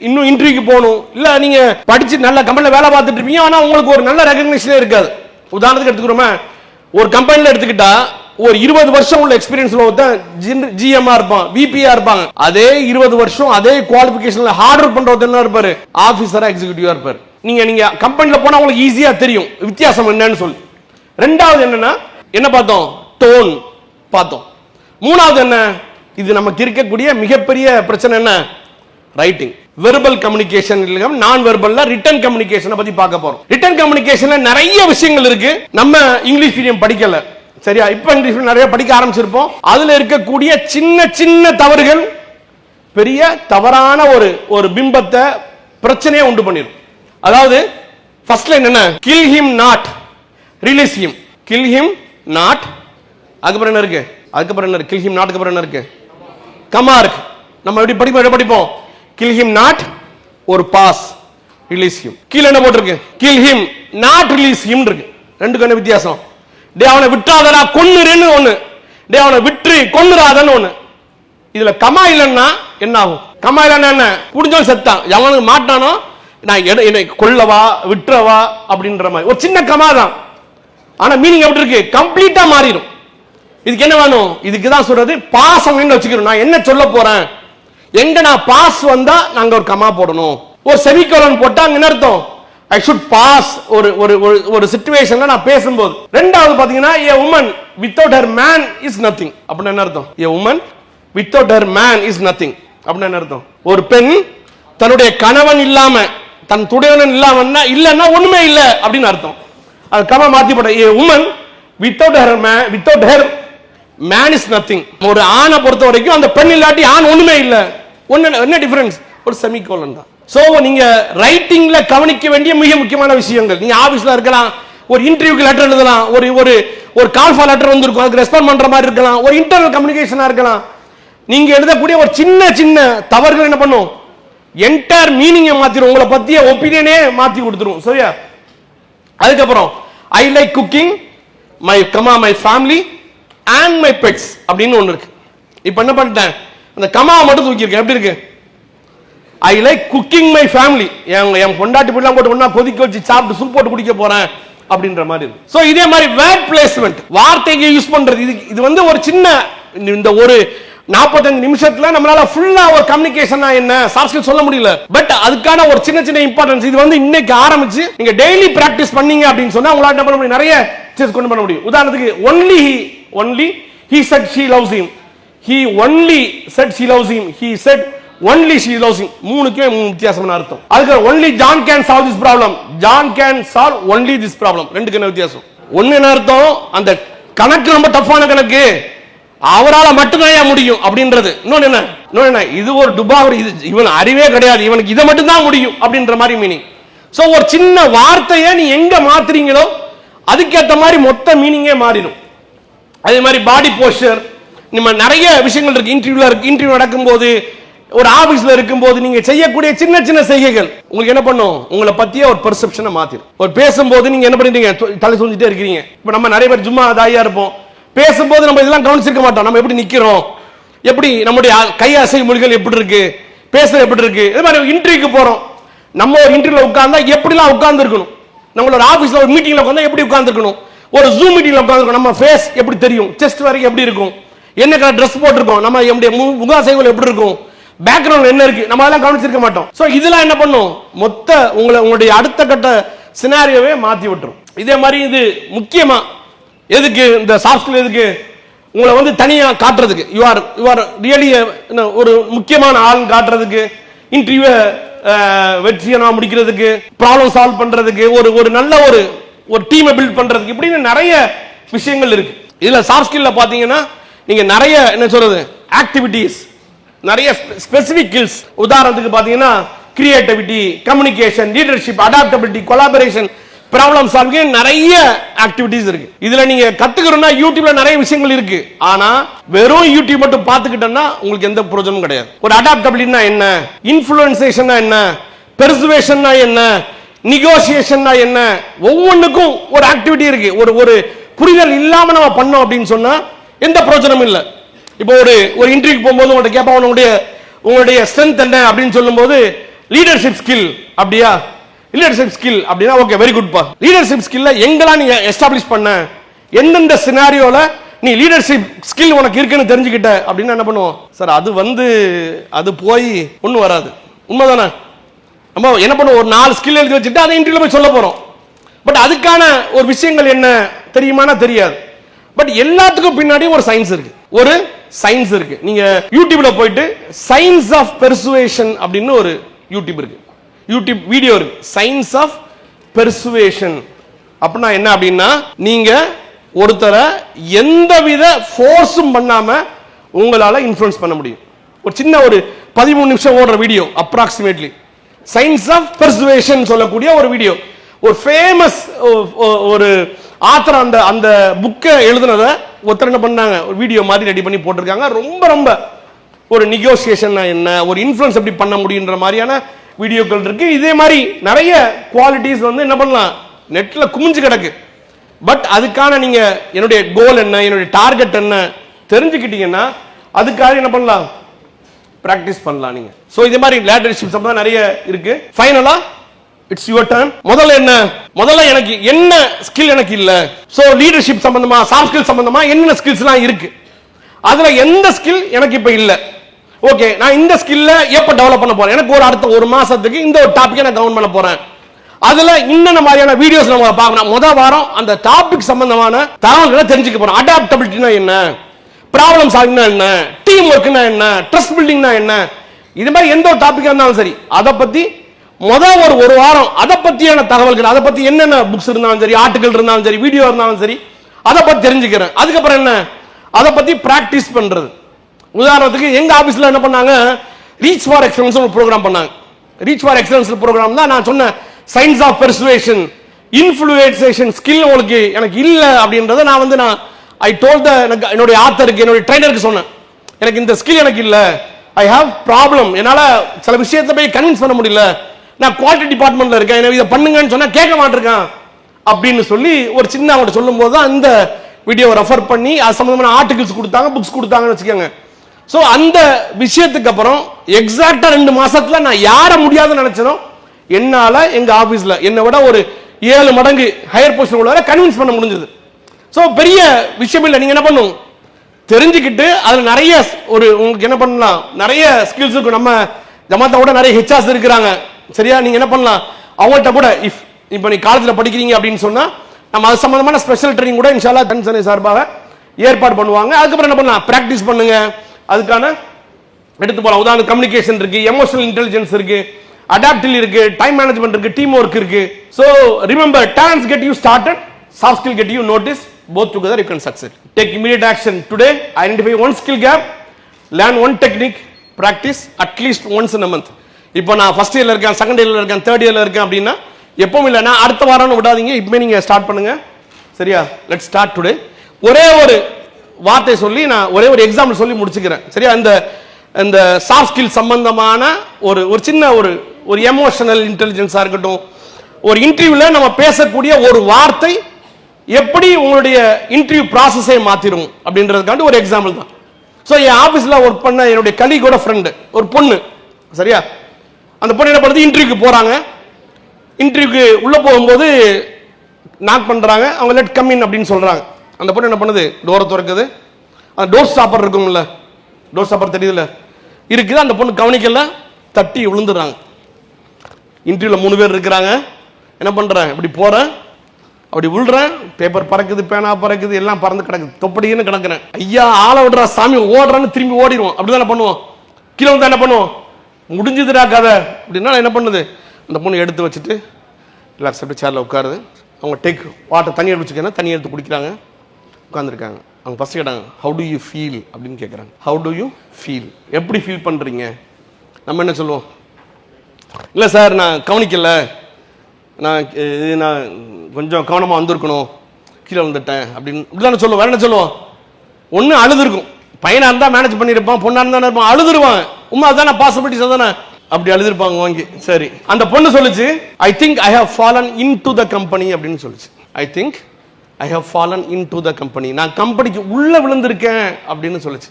இன்னும் இன்டர்வியூக்கு போகணும், இல்ல நீங்க படிச்சு நல்ல கம்பெனில வேலை பார்த்துட்டு இருப்பீங்க, ஆனா உங்களுக்கு ஒரு நல்ல ரெகக்னிஷனே இருக்காது. உதாரணத்துக்கு எடுத்துக்கிறோமே, ஒரு கம்பெனில எடுத்துக்கிட்டா ஒரு 20 வருஷம் உள்ள எக்ஸ்பீரியன்ஸ்ல ஒருத்தன் GM இருப்பான், VP இருப்பாங்க. அதே 20 வருஷம் அதே குவாலிஃபிகேஷன்ல ஹார்ட் ஒர்க் பண்ற ஒருத்தன் இருப்பாரு, ஆபீசரா எக்ஸிகியூட்டிவா இருப்பாரு. நீங்க கம்பெனில போனா உங்களுக்கு ஈஸியா தெரியும் வித்தியாசம் என்னன்னு சொல்லி. ரெண்டாவது என்னன்னா, என்ன பார்த்தோம், டோன் பார்த்தோம். மூணாவது என்ன, இது நமக்கு இருக்கக்கூடிய மிகப்பெரிய பிரச்சனை என்ன, ரைட்டிங். வெர்பல் கம்யூனிகேஷன் இல்ல, நான் வெர்பல்ல ரிட்டன் கம்யூனிகேஷனை பத்தி பார்க்க போறோம். ரிட்டன் கம்யூனிகேஷன்ல நிறைய விஷயங்கள் இருக்கு. நம்ம இங்கிலீஷ் மீடியம் படிக்கல, சரியா? இப்ப இங்கிலீஷ் நிறைய படிக்க ஆரம்பிச்சிருப்போம். அதுல இருக்கக்கூடிய சின்ன சின்ன தவறுகள் பெரிய தவறான ஒரு பிம்பத்தை, பிரச்சனையை உண்டு பண்ணிடும். அதாவது ஃபர்ஸ்ட் லைன் என்ன, kill him not release him. Kill him not, அதுக்கப்புறம் என்ன இருக்கு, அதுக்கப்புறம் என்ன இருக்கு, கில் ஹிம் நாட்டுக்கு அப்புறம் என்ன இருக்கு, கமா இருக்கு. நம்ம எப்படி படிப்போம், கில் ஹிம் நாட் ஒரு பாஸ், ரிலீஸ் ஹிம். கீழ என்ன போட்டிருக்கு, kill him not release him இருக்கு. ரெண்டுக்கு என்ன வித்தியாசம், டே அவனை விட்டுறாதடா கொன்னுறேன்னு ஒண்ணு, டே அவனை விட்டு கொன்னுறாதன்னு ஒண்ணு. இதுல கமா இல்லைன்னா என்ன ஆகும், கமா இல்லைன்னா என்ன, புடிஞ்சவன் செத்தான், எவனுக்கு மாட்டானோ நான் என்னை கொல்லவா விட்டுறவா அப்படின்ற மாதிரி ஒரு சின்ன கமா தான், ஆனா மீனிங் எப்படி இருக்கு, கம்ப்ளீட்டா மாறிடும். இதுக்கு என்ன வேணும், இதுக்கு தான் சொல்றது பாஸ் வச்சுக்கிறோம். நான் என்ன சொல்ல போறேன், எங்க நான் பாஸ் வந்தா நாங்க ஒரு கமா போடணும், ஒரு செமிகோலன் போட்டா அங்க என்ன அர்த்தம், ஐ ஷுட் பாஸ் ஒரு ஒரு ஒரு சிச்சுவேஷன்ல நான் பேசும்போது. ரெண்டாவது பாத்தீங்கன்னா a woman without her man is nothing அப்படினா என்ன அர்த்தம்? a woman without her man is nothing அப்படினா என்ன அர்த்தம்? ஒரு பெண் தன்னுடைய கணவன் இல்லாம தன் துணைவன் இல்லாம இல்லன்னா ஒண்ணுமே இல்ல அப்படின்னு அர்த்தம். அது கமா மாத்தி போட்ட a woman without her man is nothing. ஒரு ஆணை பொறுத்த வரைக்கும் அந்த பெண் இல்லாட்டி ஆண் ஒண்ணுமே இல்ல. என்ன டிஃபரன்ஸ்? ஒரு செமிகோலன் தான். சோ நீங்க ரைட்டிங்ல கவனிக்க வேண்டிய மிக முக்கியமான விஷயங்கள். நீங்க ஆபீஸ்ல இருக்கலாம், ஒரு இன்டர்வியூக்கு லெட்டர் எழுதலாம், ஒரு ஒரு ஒரு கால் ஃபார் லெட்டர் வந்திருக்கும், அதுக்கு ரெஸ்பாண்ட் பண்ற மாதிரி இருக்கலாம், ஒரு இன்டர்னல் கம்யூனிகேஷனா இருக்கலாம். நீங்க எழுதக்கூடிய ஒரு சின்ன சின்ன தவறுகள் என்ன பண்ணும்? என்டையர் மீனிங்கை மாத்திரும், உங்களை பத்திய ஒப்பீனியனே மாத்தி கொடுத்துரும். சரியா? அதுக்கப்புறம் I like cooking my family and my pets அப்படின்னு ஒண்ணு இருக்கு. இப்ப என்ன பண்ணிட்டேன்? அந்த கமாவை மட்டும் தூக்கி இருக்கேன். எப்படி இருக்கு? I like cooking my family, என் பொண்டாட்டி பிள்ளை போட்டு ஒண்ணா கொதிக்க வச்சு சாப்பிட்டு சூப் போட்டு குடிக்க போறேன் அப்படின்ற மாதிரி இருக்கு. சோ இதே மாதிரி வேர்ட் பிளேஸ்மெண்ட், வார்த்தையை யூஸ் பண்றது, இது வந்து ஒரு சின்ன இந்த ஒரு 45 நிமிஷத்துல நம்மளால ஃபுல்லா ஒரு கம்யூனிகேஷனா என்ன சாஃப்ட் ஸ்கில் சொல்ல முடியல. பட் அதுக்கான ஒரு சின்ன சின்ன இம்பார்ட்டன்ஸ் இது வந்து இன்னைக்கு ஆரம்பிச்சு நீங்க டெய்லி பிராக்டிஸ் பண்ணீங்க அப்படின்னு சொன்னா உங்களால என்ன பண்ண முடியும்? நிறைய சேஸ் கொண்டு பண்ண முடியும். உதாரணத்துக்கு only he said she loves him, he only said she loves him, he said only she loves him. மூணுக்கே வித்தியாசமான அர்த்தம். அதுக்கு only John can solve this problem, John can solve only this problem. ரெண்டுக்கு என்ன வித்தியாசம்? ஒன்னு என்ன அர்த்தம்? அந்த கணக்கு ரொம்ப டஃப்பான கணக்கு, அவரால மட்டும்தான் முடியும் அப்படின்றது. இன்னொன்னு என்ன? இது ஒரு டுபாவர், இவன் அறிவே கிடையாது, இவனுக்கு இதை மட்டும் தான் முடியும் அப்படின்ற மாதிரி மீனிங். சோ ஒரு சின்ன வார்த்தையை நீ எங்க மாத்துறீங்களோ அதுக்கேற்ற மாதிரி மொத்த மீனிங்கே மாறிடும். அதே மாதிரி பாடி போஸ்டர், நம்ம நிறைய விஷயங்கள் இருக்கு. இன்டர்வியூ நடக்கும்போது, ஒரு ஆபீஸ்ல இருக்கும்போது நீங்க செய்யக்கூடிய சின்ன சின்ன செய்கைகள் உங்களுக்கு என்ன பண்ணும்? உங்களை பத்திய ஒரு பெர்செப்ஷனை மாத்திரும். ஒரு பேசும்போது நீங்க என்ன பண்ணிட்டீங்க? தலை சொல்லிட்டே இருக்கீங்க. இப்ப நம்ம நிறைய பேர் சும்மா தாயா இருப்போம், பேசும்போது நம்ம இதெல்லாம் கவனிச்சிருக்க மாட்டோம். நம்ம எப்படி நிக்கிறோம், எப்படி நம்முடைய கை அசை மொழிகள் எப்படி இருக்கு, பேசுறது எப்படி இருக்கு. இதே மாதிரி இன்டர்வியூக்கு போறோம், நம்ம ஒரு இன்டர்வியூல உட்கார்ந்தா எப்படிலாம் உட்கார்ந்து இருக்கணும், நம்மளோட ஆபீஸ்ல ஒரு மீட்டிங்ல உட்கார்ந்தா எப்படி உட்கார்ந்து இருக்கணும், ஒரு ஜூம் மீட்டிங்ல உட்கார்ந்து நம்ம ஃபேஸ் எப்படி தெரியும், செஸ்ட் வரைக்கும் எப்படி இருக்கும், என்ன கலர் ட்ரெஸ் போட்டிருக்கோம், நம்ம நம்முடைய முகாசைகள் எப்படி இருக்கும், பேக்ரவுண்ட் என்ன இருக்கு, நம்ம அதெல்லாம் கவனிச்சிருக்க மாட்டோம். சோ இதெல்லாம் என்ன பண்ணும்? மொத்த உங்களுடைய அடுத்த கட்ட சினாரியோவே மாத்தி விட்டுரும். இதே மாதிரி இது முக்கியமா எதுக்கு இந்த சாஃப்ட் ஸ்கில் எதுக்கு? உங்களை வந்து தனியா காட்டுறதுக்கு, யூ ஆர் ரியலி ஒரு முக்கியமான ஆள் காட்டுறதுக்கு, இன்டர்வியூ வெற்றியா முடிக்கிறதுக்கு, ப்ராப்ளம் சால்வ் பண்றதுக்கு, ஒரு நல்ல ஒரு டீமை பில்ட் பண்றதுக்கு, இப்படின்னு நிறைய விஷயங்கள் இருக்கு. இதுல சாஃப்ட் ஸ்கில்ல பாத்தீங்கன்னா நீங்க நிறைய என்ன சொல்றது ஆக்டிவிட்டிஸ், நிறைய ஸ்பெசிபிக் ஸ்கில்ஸ். உதாரணத்துக்கு பாத்தீங்கன்னா creativity, communication, leadership, adaptability, collaboration, problem solving, நிறைய ஆக்டிவிட்டிஸ் இருக்கு. இதுல நீங்க கத்துக்கணும்னா யூடியூப்ல நிறைய விஷயங்கள் இருக்கு. ஆனா வெறும் யூடியூப் மட்டும் பாத்துக்கிட்டோம்னா உங்களுக்கு எந்த பிரயோஜனமும் கிடையாது. ஒரு அடாப்டபிலிட்டினா என்ன, இன்ஃப்ளூயன்சேஷன்னா என்ன, பெர்சுவேஷன்னா என்ன, நெகோசியேஷன்னா என்ன, ஒவ்வொன்றுக்கும் ஒரு ஆக்டிவிட்டி இருக்கு. ஒரு புரிதல் இல்லாம நம்ம பண்ணோம் அப்படின்னு சொன்னா எந்த பிரயோஜனமும் இல்லை. இப்போ ஒரு இன்டர்வியூக்கு போகும்போது உங்கள்ட்ட கேட்பாங்க உங்களுடைய ஸ்ட்ரென்த் என்ன அப்படின்னு சொல்லும்போது லீடர்ஷிப் ஸ்கில் அப்படியா, லீடர்ஷிப் ஸ்கில் அப்படின்னா ஓகே வெரி குட் பா. லீடர்ஷிப் ஸ்கில்ல எங்கெல்லாம் நீங்க எஸ்டாப்ளிஷ் பண்ண, எந்தெந்த சினாரியோல நீ லீடர்ஷிப் ஸ்கில் உனக்கு இருக்குன்னு தெரிஞ்சுக்கிட்ட அப்படின்னு என்ன பண்ணுவோம்? சார் அது போய் ஒன்றும் வராது. உண்மைதானே? நம்ம என்ன பண்ணுவோம்? ஒரு 4 ஸ்கில் எழுதி வச்சுட்டு அதை இன்டர்வியூல போய் சொல்ல போறோம். பட் அதுக்கான ஒரு விஷயங்கள் என்ன தெரியுமானா தெரியாது. பட் எல்லாத்துக்கும் பின்னாடி ஒரு சயின்ஸ் இருக்கு. நீங்க யூடியூப்ல போயிட்டு சயின்ஸ் ஆஃப் பெர்சுவேஷன் அப்படின்னு ஒரு யூடியூப் வீடியோ இருக்கு. சயின்ஸ் ஆஃப் பெர்சுவேஷன் அப்படின்னா என்ன அப்படின்னா, நீங்க ஒருத்தரை எந்தவித ஃபோர்ஸும் பண்ணாம உங்களால இன்ஃப்ளூயன்ஸ் பண்ண முடியும். ஒரு சின்ன 13 நிமிஷம் ஓடுற video, approximately science of persuasion சொல்லக்கூடிய ஒரு வீடியோ. ஒரு ஃபேமஸ் ஒரு ஆத்தர் அந்த புக்கை எழுதுனத ஒருத்தர் என்ன பண்ணாங்க, ஒரு வீடியோ மாதிரி ரெடி பண்ணி போட்டிருக்காங்க. ரொம்ப ஒரு நெகோசியேஷன் என்ன, ஒரு இன்ஃப்ளூயன்ஸ் எப்படி பண்ண முடியுன்ற மாதிரியான வீடியோக்கள் இருக்கு. இதே மாதிரி நிறைய குவாலிட்டிஸ் வந்து என்ன பண்ணலாம், நெட்ல குமிஞ்சு கிடக்கு. பட் அதுக்கான நீங்க என்னுடைய கோல் என்ன, என்னுடைய டார்கெட் என்ன தெரிஞ்சுக்கிட்டீங்கன்னா அதுக்காக என்ன பண்ணலாம், பிராக்டிஸ் பண்ணலாம் நீங்க. சோ இதே மாதிரி லீடர்ஷிப் சம்பந்தமா நிறைய இருக்கு. ஃபைனலா இட்ஸ் யுவர் டர்ன். முதல்ல எனக்கு என்ன ஸ்கில் எனக்கு இல்ல, சோ லீடர்ஷிப் சம்பந்தமா, சாஃப்ட் ஸ்கில் சம்பந்தமா என்ன ஸ்கில்ஸ் எல்லாம் இருக்கு, அதுல எந்த ஸ்கில் எனக்கு இப்ப இல்ல, ஓகே நான் இந்த ஸ்கில்ல எப்ப டெவலப் பண்ண போறேன், எனக்கு அடுத்த 1 மாசத்துக்கு இந்த ஒரு டாபிக்கை நான் கவுண்ட் பண்ண போறேன் அதுல இன்னென்ன மாதிரியான வீடியோஸ் நம்ம பார்க்கணும். முதல் வாரம் அந்த டாபிக் சம்பந்தமான தகவல்களை தெரிஞ்சுக்க போறோம். அடாப்டபிலிட்டினா என்ன, ப்ராப்ளம் சால்விங்னா என்ன, டீம் ஒர்க்னா என்ன, ட்ரஸ்ட் பில்டிங்னா என்ன, இது மாதிரி எந்த ஒரு டாபிக்கா இருந்தாலும் சரி அதை பத்தி முதல் ஒரு வாரம் அதை பத்தியான தகவல்கள், அதை பத்தி என்னென்ன புக்ஸ் இருந்தாலும் சரி, ஆர்டிகல் இருந்தாலும் சரி, வீடியோ இருந்தாலும் சரி, அதை பத்தி தெரிஞ்சுக்கிறேன். அதுக்கப்புறம் என்ன, அதை பத்தி பிராக்டிஸ் பண்றது. உதாரணத்துக்கு எங்க ஆபீஸ்ல என்ன பண்ணாங்க, ரீச் ஃபார் எக்ஸலன்ஸ் ஒரு ப்ரோக்ராம் பண்ணாங்க. ரீச் ஃபார் எக்ஸலன்ஸ் ப்ரோக்ராம் தான் நான் சொன்ன சயின்ஸ் ஆஃப் பெர்சுவேஷன், இன்ஃப்ளூயன்சேஷன் ஸ்கில் உங்களுக்கு எனக்கு இல்ல அப்படின்றத நான் ஐ டோல்ட் என்னுடைய ஆத்தருக்கு, என்னுடைய ட்ரைனருக்கு சொன்னேன், எனக்கு இந்த ஸ்கில் எனக்கு இல்ல, ஐ ஹேவ் ப்ராப்ளம், என்னால சில விஷயத்தை போய் கன்வின்ஸ் பண்ண முடியல, நான் குவாலிட்டி டிபார்ட்மெண்ட்ல இருக்கேன், இதை பண்ணுங்கன்னு சொன்னா கேட்க மாட்டிருக்கான் அப்படின்னு சொல்லி ஒரு சின்ன அவங்கள்ட்ட சொல்லும் போது தான் இந்த வீடியோவை ரெஃபர் பண்ணி அது சம்பந்தமான ஆர்டிகல்ஸ் கொடுத்தாங்க, புக்ஸ் கொடுத்தாங்கன்னு வச்சுக்கோங்க. ஸோ அந்த விஷயத்துக்கு அப்புறம் எக்ஸாக்டா 2 மாசத்துல நான் யார முடியாதுன்னு நினைச்சனோ என்னால எங்க ஆபீஸ்ல என்னை விட ஒரு 7 மடங்கு ஹையர் பொசிஷன் உள்ளவரை கன்வின்ஸ் பண்ண முடிஞ்சது. ஸோ பெரிய விஷயம் இல்லை. நீங்க என்ன பண்ணும் தெரிஞ்சுக்கிட்டு அதுல நிறைய ஒரு உங்களுக்கு என்ன பண்ணலாம், நிறைய ஸ்கில்ஸ் இருக்கும். நம்ம ஜமாத்தை விட நிறைய ஹெச்ஆர்ஸ் இருக்கிறாங்க. சரியா, நீங்க என்ன பண்ணலாம், அவங்கள்ட்ட கூட இப்போ நீ காலேஜ்ல படிக்கிறீங்க அப்படின்னு சொன்னா நம்ம அது சம்பந்தமான ஸ்பெஷல் ட்ரைனிங் கூட இன்ஷா அல்லாஹ் தன்சனை சார்பாக ஏற்பாடு பண்ணுவாங்க. அதுக்கப்புறம் என்ன பண்ணலாம், பிராக்டிஸ் பண்ணுங்க, அதுக்கான எடுத்து போலாம். உதாரணம் கம்யூனிகேஷன் இருக்கு, எமோஷனல் இன்டெலிஜென்ஸ் இருக்கு, அடாப்டிவ் இருக்கு, டைம் மேனேஜ்மெண்ட் இருக்கு, டீம் ஒர்க் இருக்கு. So remember, talents get you started, soft skill get you noticed, both together you can succeed. Take immediate action today, identify one skill gap, learn one technique, practice at least once in a month. இப்போ நான் first இயர்ல இருக்கேன், second இயர்ல இருக்கேன், third இயர்ல இருக்கேன் அப்படின்னா எப்பவும் இல்லைன்னா அடுத்த வாரம்னு விடாதீங்க, இப்போ நீங்க ஸ்டார்ட் பண்ணுங்க. சரியா, லெட்ஸ் ஸ்டார்ட் டுடே. ஒரே ஒரு வார்த்தை சொல்லி நான் ஒரே ஒரு எக்ஸாம்பிள் சொல்லி முடிச்சுக்கிறேன். சரியா, இந்த சாஃப்ட் ஸ்கில் சம்பந்தமான ஒரு சின்ன ஒரு எமோஷனல் இன்டெலிஜென்ஸா இருக்கட்டும், ஒரு இன்டர்வியூல நம்ம பேசக்கூடிய ஒரு வார்த்தை எப்படி உங்களுடைய இன்டர்வியூ ப்ராசஸை மாத்திரும் அப்படின்றதுக்காண்டி ஒரு எக்ஸாம்பிள் தான். ஸோ என் ஆபீஸ்ல ஒர்க் பண்ண என்னுடைய கலீகோட ஃப்ரெண்டு ஒரு பொண்ணு. சரியா, அந்த பொண்ணு என்ன பண்ணுது, இன்டர்வியூக்கு போறாங்க. இன்டர்வியூக்கு உள்ள போகும்போது நாக் பண்றாங்க, அவங்க லெட் கம் இன் அப்படின்னு சொல்றாங்க. அந்த பொண்ணு என்ன பண்ணுது, டோரை திறக்குது. அந்த டோர் ஸ்டாப்பர் இருக்கும்ல, டோர் ஸ்டாப்பர் தெரியுதுல இருக்குது, அந்த பொண்ணு கவனிக்கல, தட்டி விழுந்துடுறாங்க. இன்டர்வியூல 3 பேர் இருக்கிறாங்க. என்ன பண்றேன், இப்படி போறேன், அப்படி விழுறேன், பேப்பர் பறக்குது, பேனா பறக்குது, எல்லாம் பறந்து கிடக்குது, தொப்படின்னு கிடக்குறேன். ஐயா ஆளை விடுறா சாமி, ஓடுறான்னு திரும்பி ஓடிடுவோம். அப்படிதான் பண்ணுவோம். கீழே வந்து என்ன பண்ணுவோம், முடிஞ்சதுடா கதை அப்படின்னா என்ன பண்ணுது, அந்த பொண்ணு எடுத்து வச்சுட்டு ரிலாக்ஸ் அப்படி சேரில் உட்காருது. அவங்க டேக் வாட்டர், தண்ணி எடுத்து வச்சுக்கணும், தண்ணி எடுத்து குடிக்கிறாங்க, உட்காந்துருக்காங்க. அவங்க ஃபர்ஸ்ட் கேட்டாங்க, ஹவு டு யூ ஃபீல் அப்படின்னு கேட்குறாங்க. ஹவு டு யூ ஃபீல், எப்படி ஃபீல் பண்ணுறீங்க? நம்ம என்ன சொல்லுவோம், இல்லை சார் நான் கவனிக்கல, நான் கொஞ்சம் கவனமாக வந்திருக்கணும், கீழே வந்துட்டேன் அப்படின்னு இப்படிதானே சொல்லுவோம். வேற என்ன சொல்லுவோம், ஒன்று அழுதுருக்கும், பையனாக இருந்தால் மேனேஜ் பண்ணியிருப்பான், பொண்ணாக இருந்தால் இருப்பான், அழுதுருவாங்க. உண்மை அதானே, பாசிபிலிட்டிஸ் அதானே, அப்படி அழுதுருப்பாங்க வாங்கி. சரி, அந்த பொண்ணு சொல்லுச்சு, I think I have fallen into the company அப்படின்னு சொல்லுச்சு. I think I have fallen into the company, நான் கம்பெனிக்கு உள்ள விழுந்திருக்கேன் அப்படின்னு சொல்லுச்சு.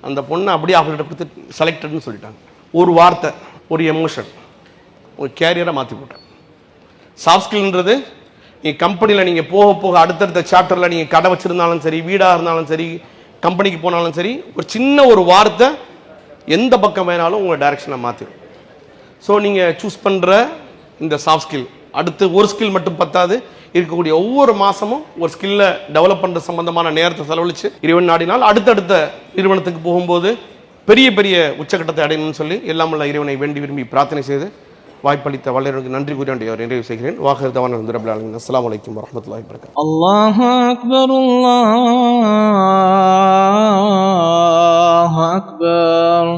அந்த பொண்ணு அப்படியே ஆஃபர் கொடுத்து செலக்டட்னு சொல்லிட்டாங்க. ஒரு வார்த்தை, ஒரு எமோஷன், ஒரு கேரியரை மாற்றி போட்டேன். சாஃப்ட் ஸ்கில்ன்றது நீங்கள் கம்பெனியில் நீங்கள் போக போக அடுத்தடுத்த சாப்டரில் நீங்கள் கடை வச்சுருந்தாலும் சரி, வீடாக இருந்தாலும் சரி, கம்பெனிக்கு போனாலும் சரி, ஒரு சின்ன ஒரு வார்த்தை எந்த பக்கம் வேணாலும் உங்களை டைரக்ஷனை மாற்றிடும். ஸோ நீங்கள் சூஸ் பண்ணுற இந்த சாஃப்ட் ஸ்கில், அடுத்து ஒரு ஸ்கில் மட்டும் பத்தாது, இருக்கக்கூடிய ஒவ்வொரு மாதமும் ஒரு ஸ்கில்லை டெவலப் பண்ணுற சம்பந்தமான நேரத்தை செலவழித்து இறைவன் நாடினால் அடுத்தடுத்த நிறுவனத்துக்கு போகும்போது பெரிய பெரிய உச்சக்கட்டத்தை அடையணும்னு சொல்லி எல்லாம் உள்ள இறைவனை வேண்டி விரும்பி பிரார்த்தனை செய்து வாய்ப்பளித்த வல்லருக்கு நன்றி கூறி நிறைவு செய்கிறேன். வாஹிர் தவானா ரப்பில் ஆலமீன். அஸ்ஸலாமு அலைக்கும் வரஹ்மத்துல்லாஹி வபரகாத்துஹு. அல்லாஹு அக்பர், அல்லாஹு அக்பர்.